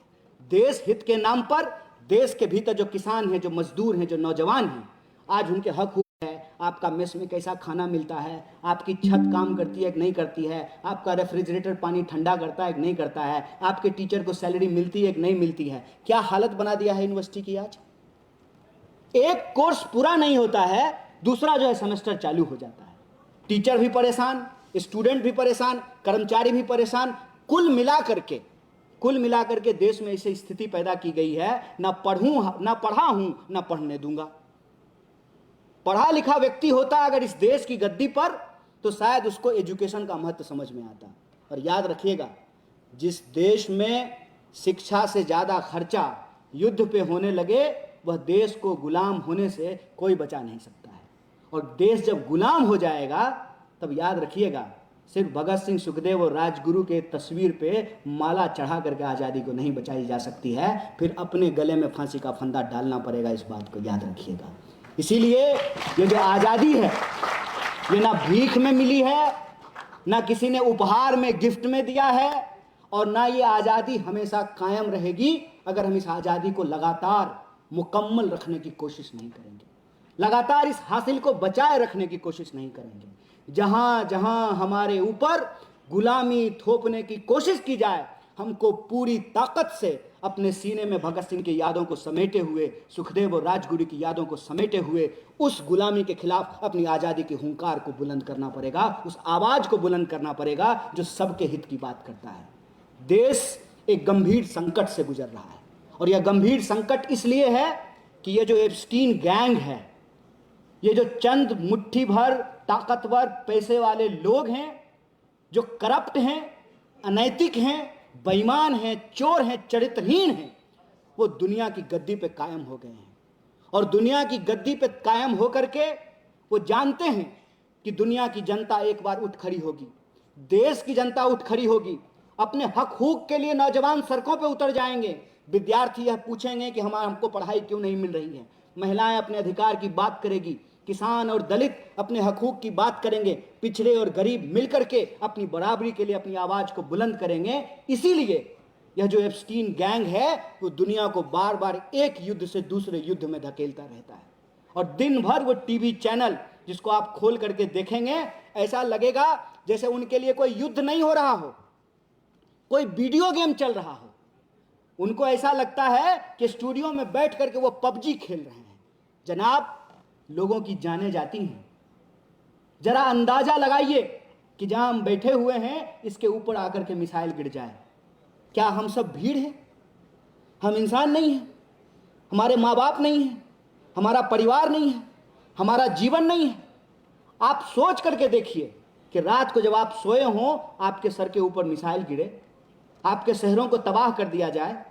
देश हित के नाम पर देश के भीतर जो किसान हैं, जो मजदूर हैं, जो नौजवान हैं, आज उनके हक है। आपका मेस में कैसा खाना मिलता है, आपकी छत काम करती है कि नहीं करती है, आपका रेफ्रिजरेटर पानी ठंडा करता है कि नहीं करता है, आपके टीचर को सैलरी मिलती है कि नहीं मिलती है। क्या हालत बना दिया है यूनिवर्सिटी की। आज एक कोर्स पूरा नहीं होता है, दूसरा जो है सेमेस्टर चालू हो जाता है। टीचर भी परेशान, स्टूडेंट भी परेशान, कर्मचारी भी परेशान। कुल मिला करके देश में ऐसी स्थिति पैदा की गई है, ना पढ़ा हूं ना पढ़ने दूंगा। पढ़ा लिखा व्यक्ति होता अगर इस देश की गद्दी पर, तो शायद उसको एजुकेशन का महत्व समझ में आता। और याद रखिएगा, जिस देश में शिक्षा से ज्यादा खर्चा युद्ध पे होने लगे, वह देश को गुलाम होने से कोई बचा नहीं सकता है। और देश जब गुलाम हो जाएगा तब याद रखिएगा, सिर्फ भगत सिंह, सुखदेव और राजगुरु के तस्वीर पे माला चढ़ा करके आज़ादी को नहीं बचाई जा सकती है, फिर अपने गले में फांसी का फंदा डालना पड़ेगा, इस बात को याद रखिएगा। इसीलिए ये जो आज़ादी है ये ना भीख में मिली है, ना किसी ने उपहार में, गिफ्ट में दिया है, और ना ये आज़ादी हमेशा कायम रहेगी अगर हम इस आज़ादी को लगातार मुकम्मल रखने की कोशिश नहीं करेंगे, लगातार इस हासिल को बचाए रखने की कोशिश नहीं करेंगे। जहां जहां हमारे ऊपर गुलामी थोपने की कोशिश की जाए, हमको पूरी ताकत से अपने सीने में भगत सिंह की यादों को समेटे हुए, सुखदेव और राजगुरु की यादों को समेटे हुए उस गुलामी के खिलाफ अपनी आज़ादी की हुंकार को बुलंद करना पड़ेगा, उस आवाज़ को बुलंद करना पड़ेगा जो सबके हित की बात करता है। देश एक गंभीर संकट से गुजर रहा है, और यह गंभीर संकट इसलिए है कि ये जो एप्स्टीन गैंग है, ये जो चंद मुट्ठी भर ताकतवर पैसे वाले लोग हैं, जो करप्ट हैं, अनैतिक हैं, बेईमान हैं, चोर हैं, चरित्रहीन हैं, वो दुनिया की गद्दी पे कायम हो गए हैं। और दुनिया की गद्दी पे कायम होकर के वो जानते हैं कि दुनिया की जनता एक बार उठ खड़ी होगी, देश की जनता उठ खड़ी होगी, अपने हक हुक के लिए नौजवान सड़कों पे उतर जाएंगे, विद्यार्थी यह पूछेंगे कि हमको पढ़ाई क्यों नहीं मिल रही है, महिलाएं अपने अधिकार की बात करेगी, किसान और दलित अपने हकूक की बात करेंगे, पिछड़े और गरीब मिलकर के अपनी बराबरी के लिए अपनी आवाज को बुलंद करेंगे। इसीलिए यह जो एप्स्टीन गैंग है वो दुनिया को बार बार एक युद्ध से दूसरे युद्ध में धकेलता रहता है। और दिन भर वो टीवी चैनल जिसको आप खोल करके देखेंगे, ऐसा लगेगा जैसे उनके लिए कोई युद्ध नहीं हो रहा हो, कोई वीडियो गेम चल रहा हो। उनको ऐसा लगता है कि स्टूडियो में बैठ करके वो पबजी खेल रहे हैं। जनाब, लोगों की जानें जाती हैं। जरा अंदाजा लगाइए कि जहां हम बैठे हुए हैं इसके ऊपर आकर के मिसाइल गिर जाए, क्या हम सब भीड़ हैं? हम इंसान नहीं हैं, हमारे माँ बाप नहीं हैं, हमारा परिवार नहीं है, हमारा जीवन नहीं है। आप सोच करके देखिए कि रात को जब आप सोए हों, आपके सर के ऊपर मिसाइल गिरे, आपके शहरों को तबाह कर दिया जाए,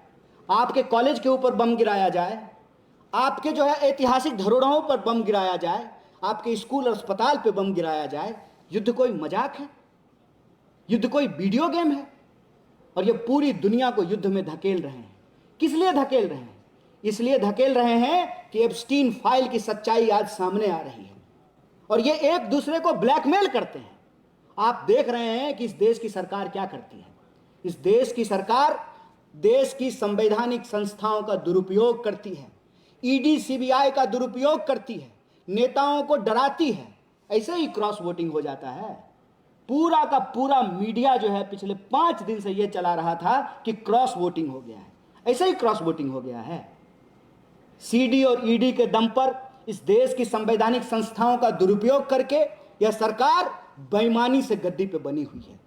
आपके कॉलेज के ऊपर बम गिराया जाए, आपके जो है ऐतिहासिक धरोहरों पर बम गिराया जाए, आपके स्कूल और अस्पताल पे बम गिराया जाए। युद्ध कोई मजाक है? युद्ध कोई वीडियो गेम है? और ये पूरी दुनिया को युद्ध में धकेल रहे हैं। किस लिए धकेल रहे हैं? इसलिए धकेल रहे हैं कि एप्स्टीन फाइल की सच्चाई आज सामने आ रही है और ये एक दूसरे को ब्लैकमेल करते हैं। आप देख रहे हैं कि इस देश की सरकार क्या करती है। इस देश की सरकार देश की संवैधानिक संस्थाओं का दुरुपयोग करती है, ईडी सीबीआई का दुरुपयोग करती है, नेताओं को डराती है। ऐसे ही क्रॉस वोटिंग हो जाता है। पूरा का पूरा मीडिया जो है पिछले 5 दिन से यह चला रहा था कि क्रॉस वोटिंग हो गया है। ऐसे ही क्रॉस वोटिंग हो गया है। सीडी और ईडी के दम पर इस देश की संवैधानिक संस्थाओं का दुरुपयोग करके यह सरकार बेईमानी से गद्दी पे बनी हुई है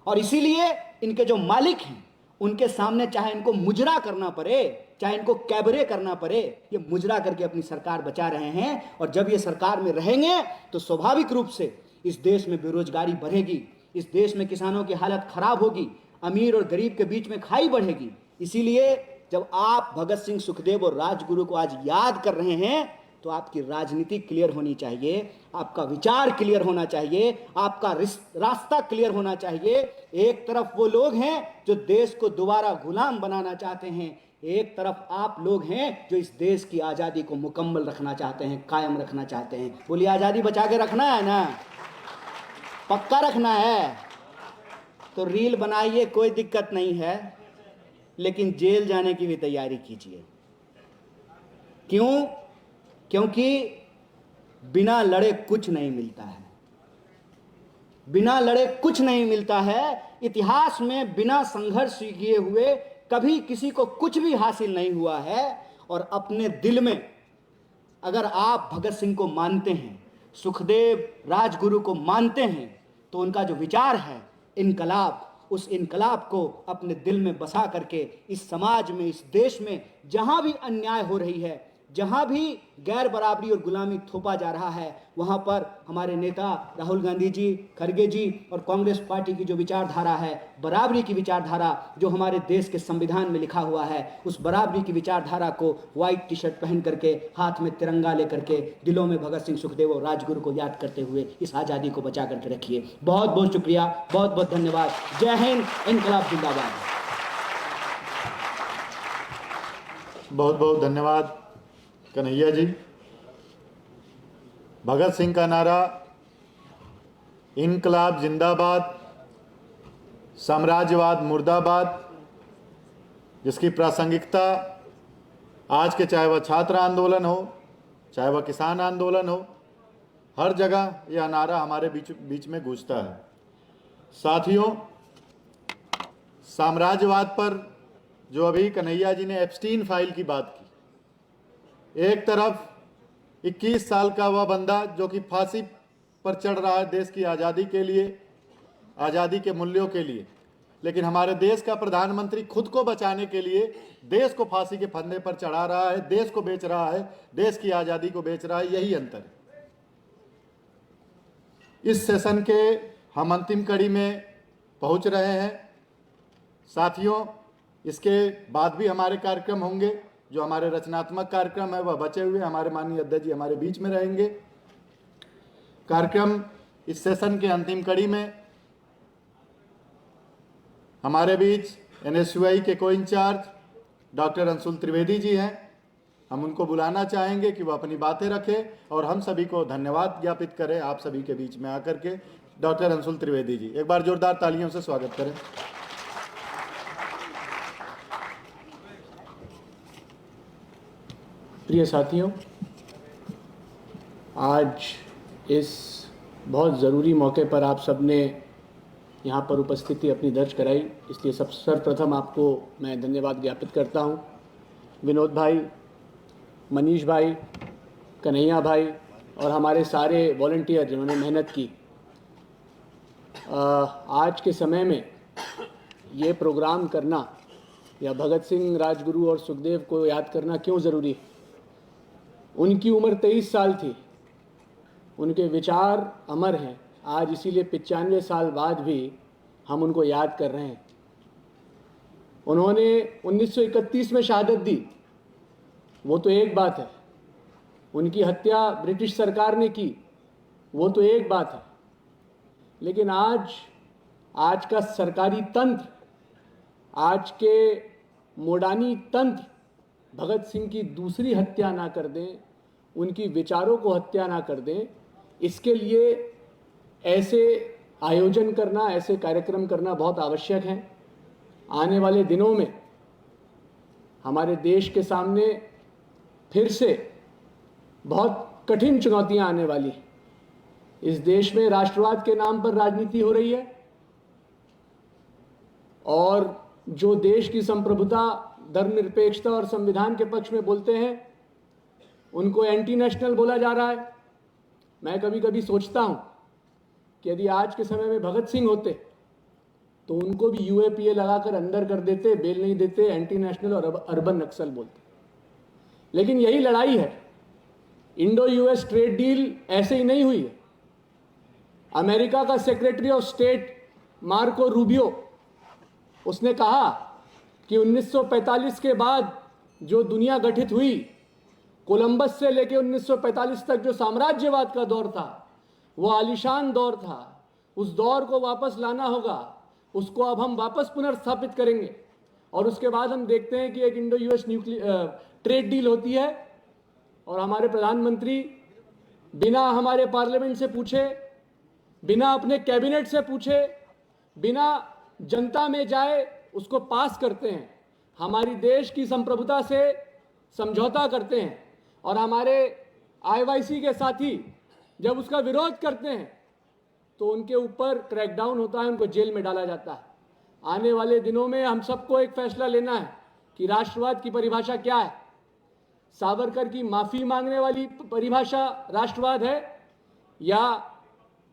और इसीलिए इनके जो मालिक हैं उनके सामने चाहे इनको मुजरा करना पड़े, चाहे इनको कैबरे करना पड़े, ये मुजरा करके अपनी सरकार बचा रहे हैं। और जब ये सरकार में रहेंगे तो स्वाभाविक रूप से इस देश में बेरोजगारी बढ़ेगी, इस देश में किसानों की हालत खराब होगी, अमीर और गरीब के बीच में खाई बढ़ेगी। इसीलिए जब आप भगत सिंह, सुखदेव और राजगुरु को आज याद कर रहे हैं तो आपकी राजनीति क्लियर होनी चाहिए, आपका विचार क्लियर होना चाहिए, आपका रास्ता क्लियर होना चाहिए। एक तरफ वो लोग हैं जो देश को दोबारा गुलाम बनाना चाहते हैं, एक तरफ आप लोग हैं जो इस देश की आज़ादी को मुकम्मल रखना चाहते हैं, कायम रखना चाहते हैं। बोलिए, आज़ादी बचा के रखना है ना, पक्का रखना है तो रील बनाइए, कोई दिक्कत नहीं है, लेकिन जेल जाने की भी तैयारी कीजिए। क्यों? क्योंकि बिना लड़े कुछ नहीं मिलता है, बिना लड़े कुछ नहीं मिलता है। इतिहास में बिना संघर्ष किए हुए कभी किसी को कुछ भी हासिल नहीं हुआ है। और अपने दिल में अगर आप भगत सिंह को मानते हैं, सुखदेव, राजगुरु को मानते हैं, तो उनका जो विचार है इनकलाब, उस इनकलाब को अपने दिल में बसा करके इस समाज में, इस देश में जहां भी अन्याय हो रही है, जहां भी गैर बराबरी और गुलामी थोपा जा रहा है वहां पर हमारे नेता राहुल गांधी जी, खड़गे जी और कांग्रेस पार्टी की जो विचारधारा है, बराबरी की विचारधारा जो हमारे देश के संविधान में लिखा हुआ है, उस बराबरी की विचारधारा को व्हाइट टी शर्ट पहन करके, हाथ में तिरंगा लेकर के, दिलों में भगत सिंह, सुखदेव और राजगुरु को याद करते हुए इस आज़ादी को बचा करके रखिए। बहुत बहुत शुक्रिया, बहुत बहुत धन्यवाद। जय हिंद, इनकलाब जिंदाबाद। बहुत बहुत धन्यवाद कन्हैया जी। भगत सिंह का नारा इनकलाब जिंदाबाद, साम्राज्यवाद मुर्दाबाद, जिसकी प्रासंगिकता आज के, चाहे वह छात्र आंदोलन हो, चाहे वह किसान आंदोलन हो, हर जगह यह नारा हमारे बीच में गूंजता है। साथियों, साम्राज्यवाद पर जो अभी कन्हैया जी ने एप्स्टीन फाइल की बात की, एक तरफ 21 साल का वह बंदा जो कि फांसी पर चढ़ रहा है देश की आज़ादी के लिए, आज़ादी के मूल्यों के लिए, लेकिन हमारे देश का प्रधानमंत्री खुद को बचाने के लिए देश को फांसी के फंदे पर चढ़ा रहा है, देश को बेच रहा है, देश की आज़ादी को बेच रहा है। यही अंतर है। इस सेशन के हम अंतिम कड़ी में पहुंच रहे हैं। साथियों, इसके बाद भी हमारे कार्यक्रम होंगे। जो हमारे रचनात्मक कार्यक्रम है वह बचे हुए, हमारे माननीय अध्यक्ष जी हमारे बीच में रहेंगे। कार्यक्रम इस सेशन के अंतिम कड़ी में हमारे बीच NSUI के को इंचार्ज डॉक्टर अंशुल त्रिवेदी जी हैं। हम उनको बुलाना चाहेंगे कि वह अपनी बातें रखें और हम सभी को धन्यवाद ज्ञापित करें आप सभी के बीच में आकर के। डॉक्टर अंशुल त्रिवेदी जी, एक बार जोरदार तालियों से स्वागत करें। प्रिय साथियों, आज इस बहुत ज़रूरी मौके पर आप सबने यहाँ पर उपस्थिति अपनी दर्ज कराई, इसलिए सर्वप्रथम आपको मैं धन्यवाद ज्ञापित करता हूँ। विनोद भाई, मनीष भाई, कन्हैया भाई और हमारे सारे वॉलंटियर जिन्होंने मेहनत की। आज के समय में ये प्रोग्राम करना या भगत सिंह, राजगुरु और सुखदेव को याद करना क्यों ज़रूरी है? उनकी उम्र 23 साल थी, उनके विचार अमर हैं आज, इसीलिए 95 साल बाद भी हम उनको याद कर रहे हैं। उन्होंने 1931 में शहादत दी, वो तो एक बात है। उनकी हत्या ब्रिटिश सरकार ने की, वो तो एक बात है। लेकिन आज का सरकारी तंत्र, आज के मोडानी तंत्र भगत सिंह की दूसरी हत्या ना कर दें, उनकी विचारों को हत्या ना कर दें, इसके लिए ऐसे आयोजन करना, ऐसे कार्यक्रम करना बहुत आवश्यक है। आने वाले दिनों में हमारे देश के सामने फिर से बहुत कठिन चुनौतियां आने वाली हैं। इस देश में राष्ट्रवाद के नाम पर राजनीति हो रही है और जो देश की संप्रभुता, धर्मनिरपेक्षता और संविधान के पक्ष में बोलते हैं उनको एंटी नेशनल बोला जा रहा है। मैं कभी कभी सोचता हूं कि यदि आज के समय में भगत सिंह होते तो उनको भी UAPA लगाकर अंदर कर देते, बेल नहीं देते, एंटी नेशनल और अर्बन नक्सल बोलते। लेकिन यही लड़ाई है। इंडो US ट्रेड डील ऐसे ही नहीं हुई है। अमेरिका का secretary of state Marco Rubio, उसने कहा कि 1945 के बाद जो दुनिया गठित हुई, कोलंबस से लेकर 1945 तक जो साम्राज्यवाद का दौर था, वो आलीशान दौर था। उस दौर को वापस लाना होगा, उसको अब हम वापस पुनर्स्थापित करेंगे। और उसके बाद हम देखते हैं कि एक इंडो US ट्रेड डील होती है और हमारे प्रधानमंत्री बिना हमारे पार्लियामेंट से पूछे, बिना अपने कैबिनेट से पूछे, बिना जनता में जाए उसको पास करते हैं। हमारी देश की संप्रभुता से समझौता करते हैं और हमारे IYC के साथी जब उसका विरोध करते हैं तो उनके ऊपर क्रैकडाउन होता है, उनको जेल में डाला जाता है। आने वाले दिनों में हम सबको एक फैसला लेना है कि राष्ट्रवाद की परिभाषा क्या है। सावरकर की माफी मांगने वाली परिभाषा राष्ट्रवाद है या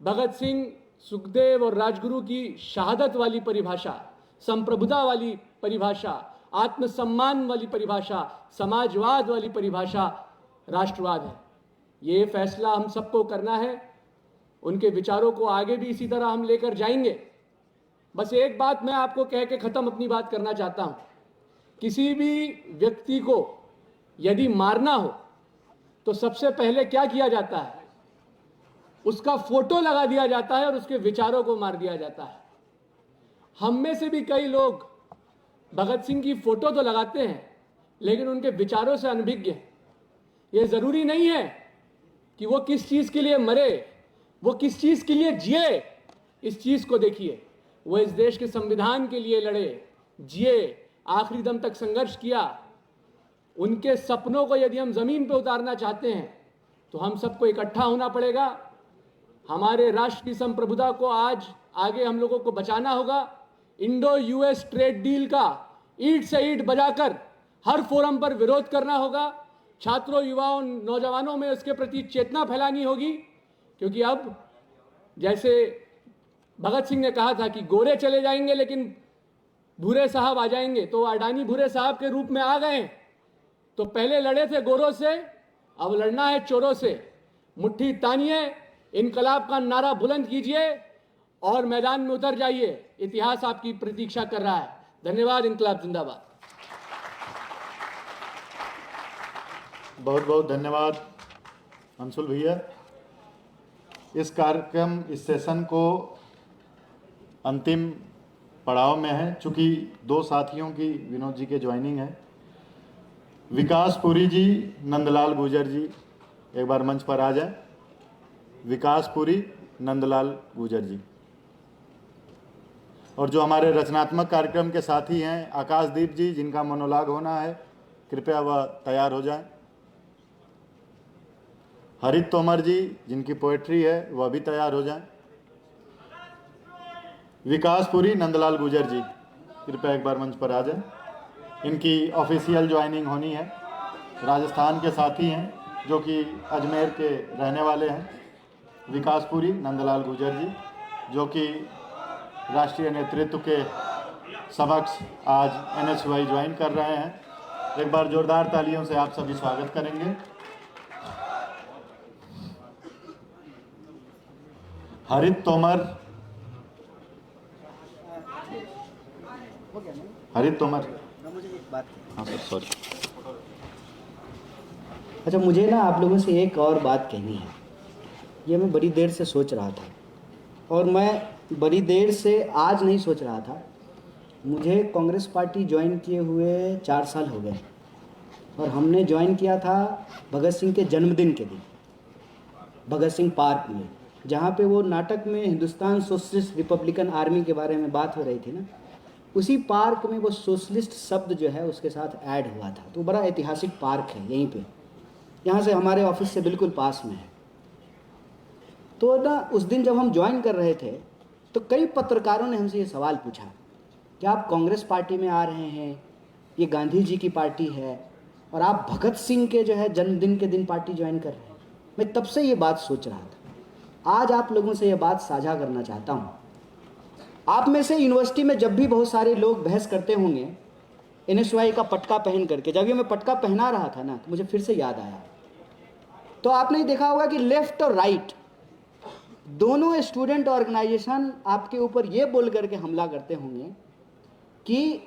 भगत सिंह, सुखदेव और राजगुरु की शहादत वाली परिभाषा, संप्रभुता वाली परिभाषा, आत्मसम्मान वाली परिभाषा, समाजवाद वाली परिभाषा राष्ट्रवाद है। ये फैसला हम सबको करना है, उनके विचारों को आगे भी इसी तरह हम लेकर जाएंगे। बस एक बात मैं आपको कह के ख़त्म अपनी बात करना चाहता हूँ, किसी भी व्यक्ति को यदि मारना हो तो सबसे पहले क्या किया जाता है, उसका फोटो लगा दिया जाता है और उसके विचारों को मार दिया जाता है। हम में से भी कई लोग भगत सिंह की फोटो तो लगाते हैं लेकिन उनके विचारों से अनभिज्ञ हैं। ये ज़रूरी नहीं है कि वो किस चीज़ के लिए मरे, वो किस चीज़ के लिए जिए। इस चीज़ को देखिए, वो इस देश के संविधान के लिए लड़े, जिए, आखिरी दम तक संघर्ष किया। उनके सपनों को यदि हम ज़मीन पे उतारना चाहते हैं तो हम सबको इकट्ठा होना पड़ेगा। हमारे राष्ट्र की संप्रभुता को आज आगे हम लोगों को बचाना होगा। इंडो यूएस ट्रेड डील का ईंट से ईंट बजाकर हर फोरम पर विरोध करना होगा। छात्रों, युवाओं, नौजवानों में उसके प्रति चेतना फैलानी होगी, क्योंकि अब जैसे भगत सिंह ने कहा था कि गोरे चले जाएंगे लेकिन भूरे साहब आ जाएंगे, तो अडानी भूरे साहब के रूप में आ गए। तो पहले लड़े थे गोरों से, अब लड़ना है चोरों से। मुट्ठी तानिए, इनकलाब का नारा बुलंद कीजिए और मैदान में उतर जाइए। इतिहास आपकी प्रतीक्षा कर रहा है। धन्यवाद। इनकलाब जिंदाबाद। बहुत बहुत धन्यवाद अंशुल भैया। इस कार्यक्रम, इस सेशन को अंतिम पड़ाव में है, चूँकि दो साथियों की विनोद जी के ज्वाइनिंग है। विकास पुरी जी, नंदलाल गुर्जर जी एक बार मंच पर आ जाए। विकास पुरी, नंदलाल गुर्जर जी। और जो हमारे रचनात्मक कार्यक्रम के साथी हैं, आकाशदीप जी, जिनका मोनोलॉग होना है, कृपया वह तैयार हो जाएं। हरित तोमर जी, जिनकी पोएट्री है, वह भी तैयार हो जाएं। विकास पुरी, नंदलाल गुर्जर जी कृपया एक बार मंच पर आ जाएं। इनकी ऑफिशियल ज्वाइनिंग होनी है। राजस्थान के साथी हैं जो कि अजमेर के रहने वाले हैं। विकास पुरी, नंदलाल गुर्जर जी, जो कि राष्ट्रीय नेतृत्व के समक्ष आज NSY ज्वाइन कर रहे हैं। एक बार जोरदार तालियों से आप सभी स्वागत करेंगे। हरित तोमर, मुझे एक बात, हाँ सर, सॉरी। अच्छा, मुझे ना आप लोगों से एक और बात कहनी है। ये मैं बड़ी देर से सोच रहा था, और मैं बड़ी देर से आज नहीं सोच रहा था। मुझे कांग्रेस पार्टी ज्वाइन किए हुए 4 साल हो गए, और हमने ज्वाइन किया था भगत सिंह के जन्मदिन के दिन, भगत सिंह पार्क में, जहाँ पे वो नाटक में हिंदुस्तान सोशलिस्ट रिपब्लिकन आर्मी के बारे में बात हो रही थी ना, उसी पार्क में वो सोशलिस्ट शब्द जो है उसके साथ ऐड हुआ था। तो बड़ा ऐतिहासिक पार्क है यहीं पे, यहाँ से हमारे ऑफिस से बिल्कुल पास में है। तो ना उस दिन जब हम ज्वाइन कर रहे थे तो कई पत्रकारों ने हमसे ये सवाल पूछा कि आप कांग्रेस पार्टी में आ रहे हैं, ये गांधी जी की पार्टी है, और आप भगत सिंह के जो है जन्मदिन के दिन पार्टी ज्वाइन कर रहे हैं। मैं तब से ये बात सोच रहा था। आज आप लोगों से ये बात साझा करना चाहता हूँ। आप में से यूनिवर्सिटी में जब भी बहुत सारे लोग बहस करते होंगे NSY का पटका पहन करके, जब ये मैं पटका पहना रहा था ना तो मुझे फिर से याद आया। तो आपने देखा होगा कि लेफ्ट और राइट दोनों स्टूडेंट ऑर्गेनाइजेशन आपके ऊपर ये बोल करके हमला करते होंगे कि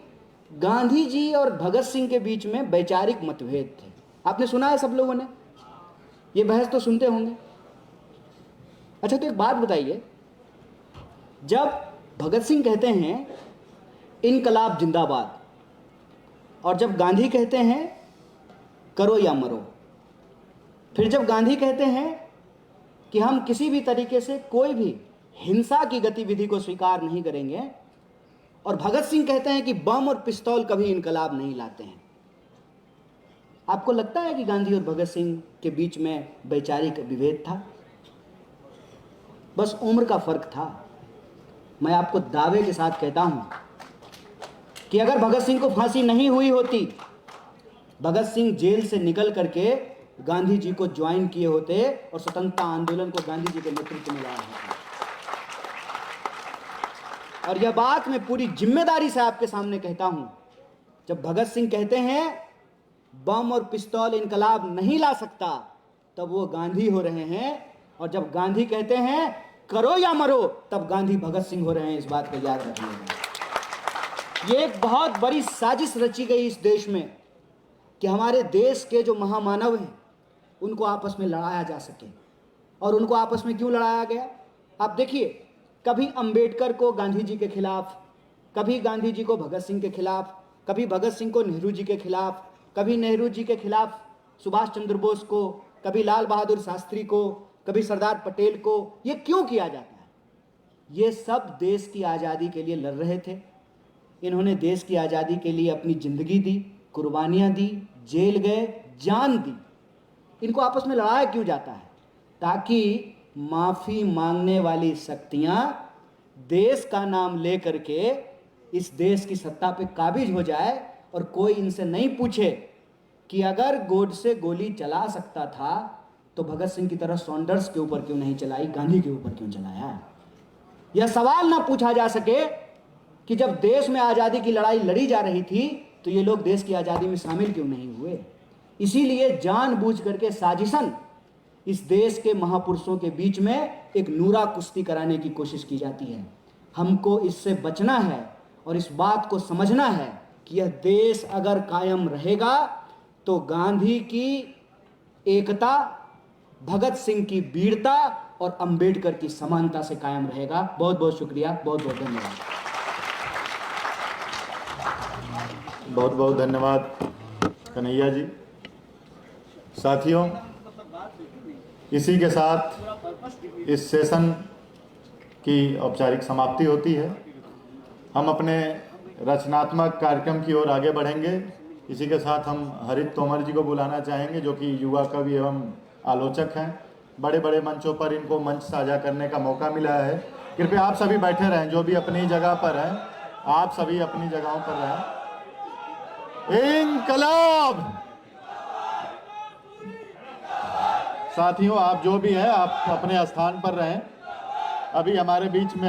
गांधी जी और भगत सिंह के बीच में वैचारिक मतभेद थे। आपने सुना है, सब लोगों ने ये बहस तो सुनते होंगे। अच्छा, तो एक बात बताइए, जब भगत सिंह कहते हैं इनकलाब जिंदाबाद, और जब गांधी कहते हैं करो या मरो, फिर जब गांधी कहते हैं कि हम किसी भी तरीके से कोई भी हिंसा की गतिविधि को स्वीकार नहीं करेंगे, और भगत सिंह कहते हैं कि बम और पिस्तौल कभी इनकलाब नहीं लाते हैं, आपको लगता है कि गांधी और भगत सिंह के बीच में वैचारिक विभेद था? बस उम्र का फर्क था। मैं आपको दावे के साथ कहता हूं कि अगर भगत सिंह को फांसी नहीं हुई होती, भगत सिंह जेल से निकल करके गांधी जी को ज्वाइन किए होते और स्वतंत्रता आंदोलन को गांधी जी के नेतृत्व में लाया होता। और यह बात मैं पूरी जिम्मेदारी से आपके सामने कहता हूं। जब भगत सिंह कहते हैं बम और पिस्तौल इनकलाब नहीं ला सकता, तब वो गांधी हो रहे हैं। और जब गांधी कहते हैं करो या मरो, तब गांधी भगत सिंह हो रहे हैं। इस बात को याद रखिएगा। ये एक बहुत बड़ी साजिश रची गई इस देश में कि हमारे देश के जो महामानव हैं उनको आपस में लड़ाया जा सके। और उनको आपस में क्यों लड़ाया गया? आप देखिए, कभी अंबेडकर को गांधी जी के खिलाफ, कभी गांधी जी को भगत सिंह के खिलाफ, कभी भगत सिंह को नेहरू जी के खिलाफ, कभी नेहरू जी के खिलाफ सुभाष चंद्र बोस को, कभी लाल बहादुर शास्त्री को, कभी सरदार पटेल को। ये क्यों किया जाता है? ये सब देश की आज़ादी के लिए लड़ रहे थे। इन्होंने देश की आज़ादी के लिए अपनी ज़िंदगी दी, कुर्बानियाँ दी, जेल गए, जान दी। इनको आपस में लड़ाया क्यों जाता है? ताकि माफ़ी मांगने वाली शक्तियाँ देश का नाम ले करके इस देश की सत्ता पे काबिज हो जाए और कोई इनसे नहीं पूछे कि अगर गोडसे गोली चला सकता था तो भगत सिंह की तरह सॉन्डर्स के ऊपर क्यों नहीं चलाई, गांधी के ऊपर क्यों चलाया। यह सवाल ना पूछा जा सके कि जब देश में आज़ादी की लड़ाई लड़ी जा रही थी तो ये लोग देश की आज़ादी में शामिल क्यों नहीं हुए। इसीलिए जानबूझ करके साजिशन इस देश के महापुरुषों के बीच में एक नूरा कुश्ती कराने की कोशिश की जाती है। हमको इससे बचना है और इस बात को समझना है कि यह देश अगर कायम रहेगा तो गांधी की एकता, भगत सिंह की वीरता और अंबेडकर की समानता से कायम रहेगा। बहुत बहुत शुक्रिया, बहुत बहुत धन्यवाद। बहुत बहुत धन्यवाद कन्हैया जी। साथियों, इसी के साथ इस सेशन की औपचारिक समाप्ति होती है। हम अपने रचनात्मक कार्यक्रम की ओर आगे बढ़ेंगे। इसी के साथ हम हरित तोमर जी को बुलाना चाहेंगे, जो कि युवा कवि एवं आलोचक हैं। बड़े बड़े मंचों पर इनको मंच साझा करने का मौका मिला है। कृपया आप सभी बैठे रहें, जो भी अपनी जगह पर हैं, आप सभी अपनी जगहों पर रहें। इंकलाब! साथियों, आप जो भी हैं, आप अपने स्थान पर रहें। अभी हमारे बीच में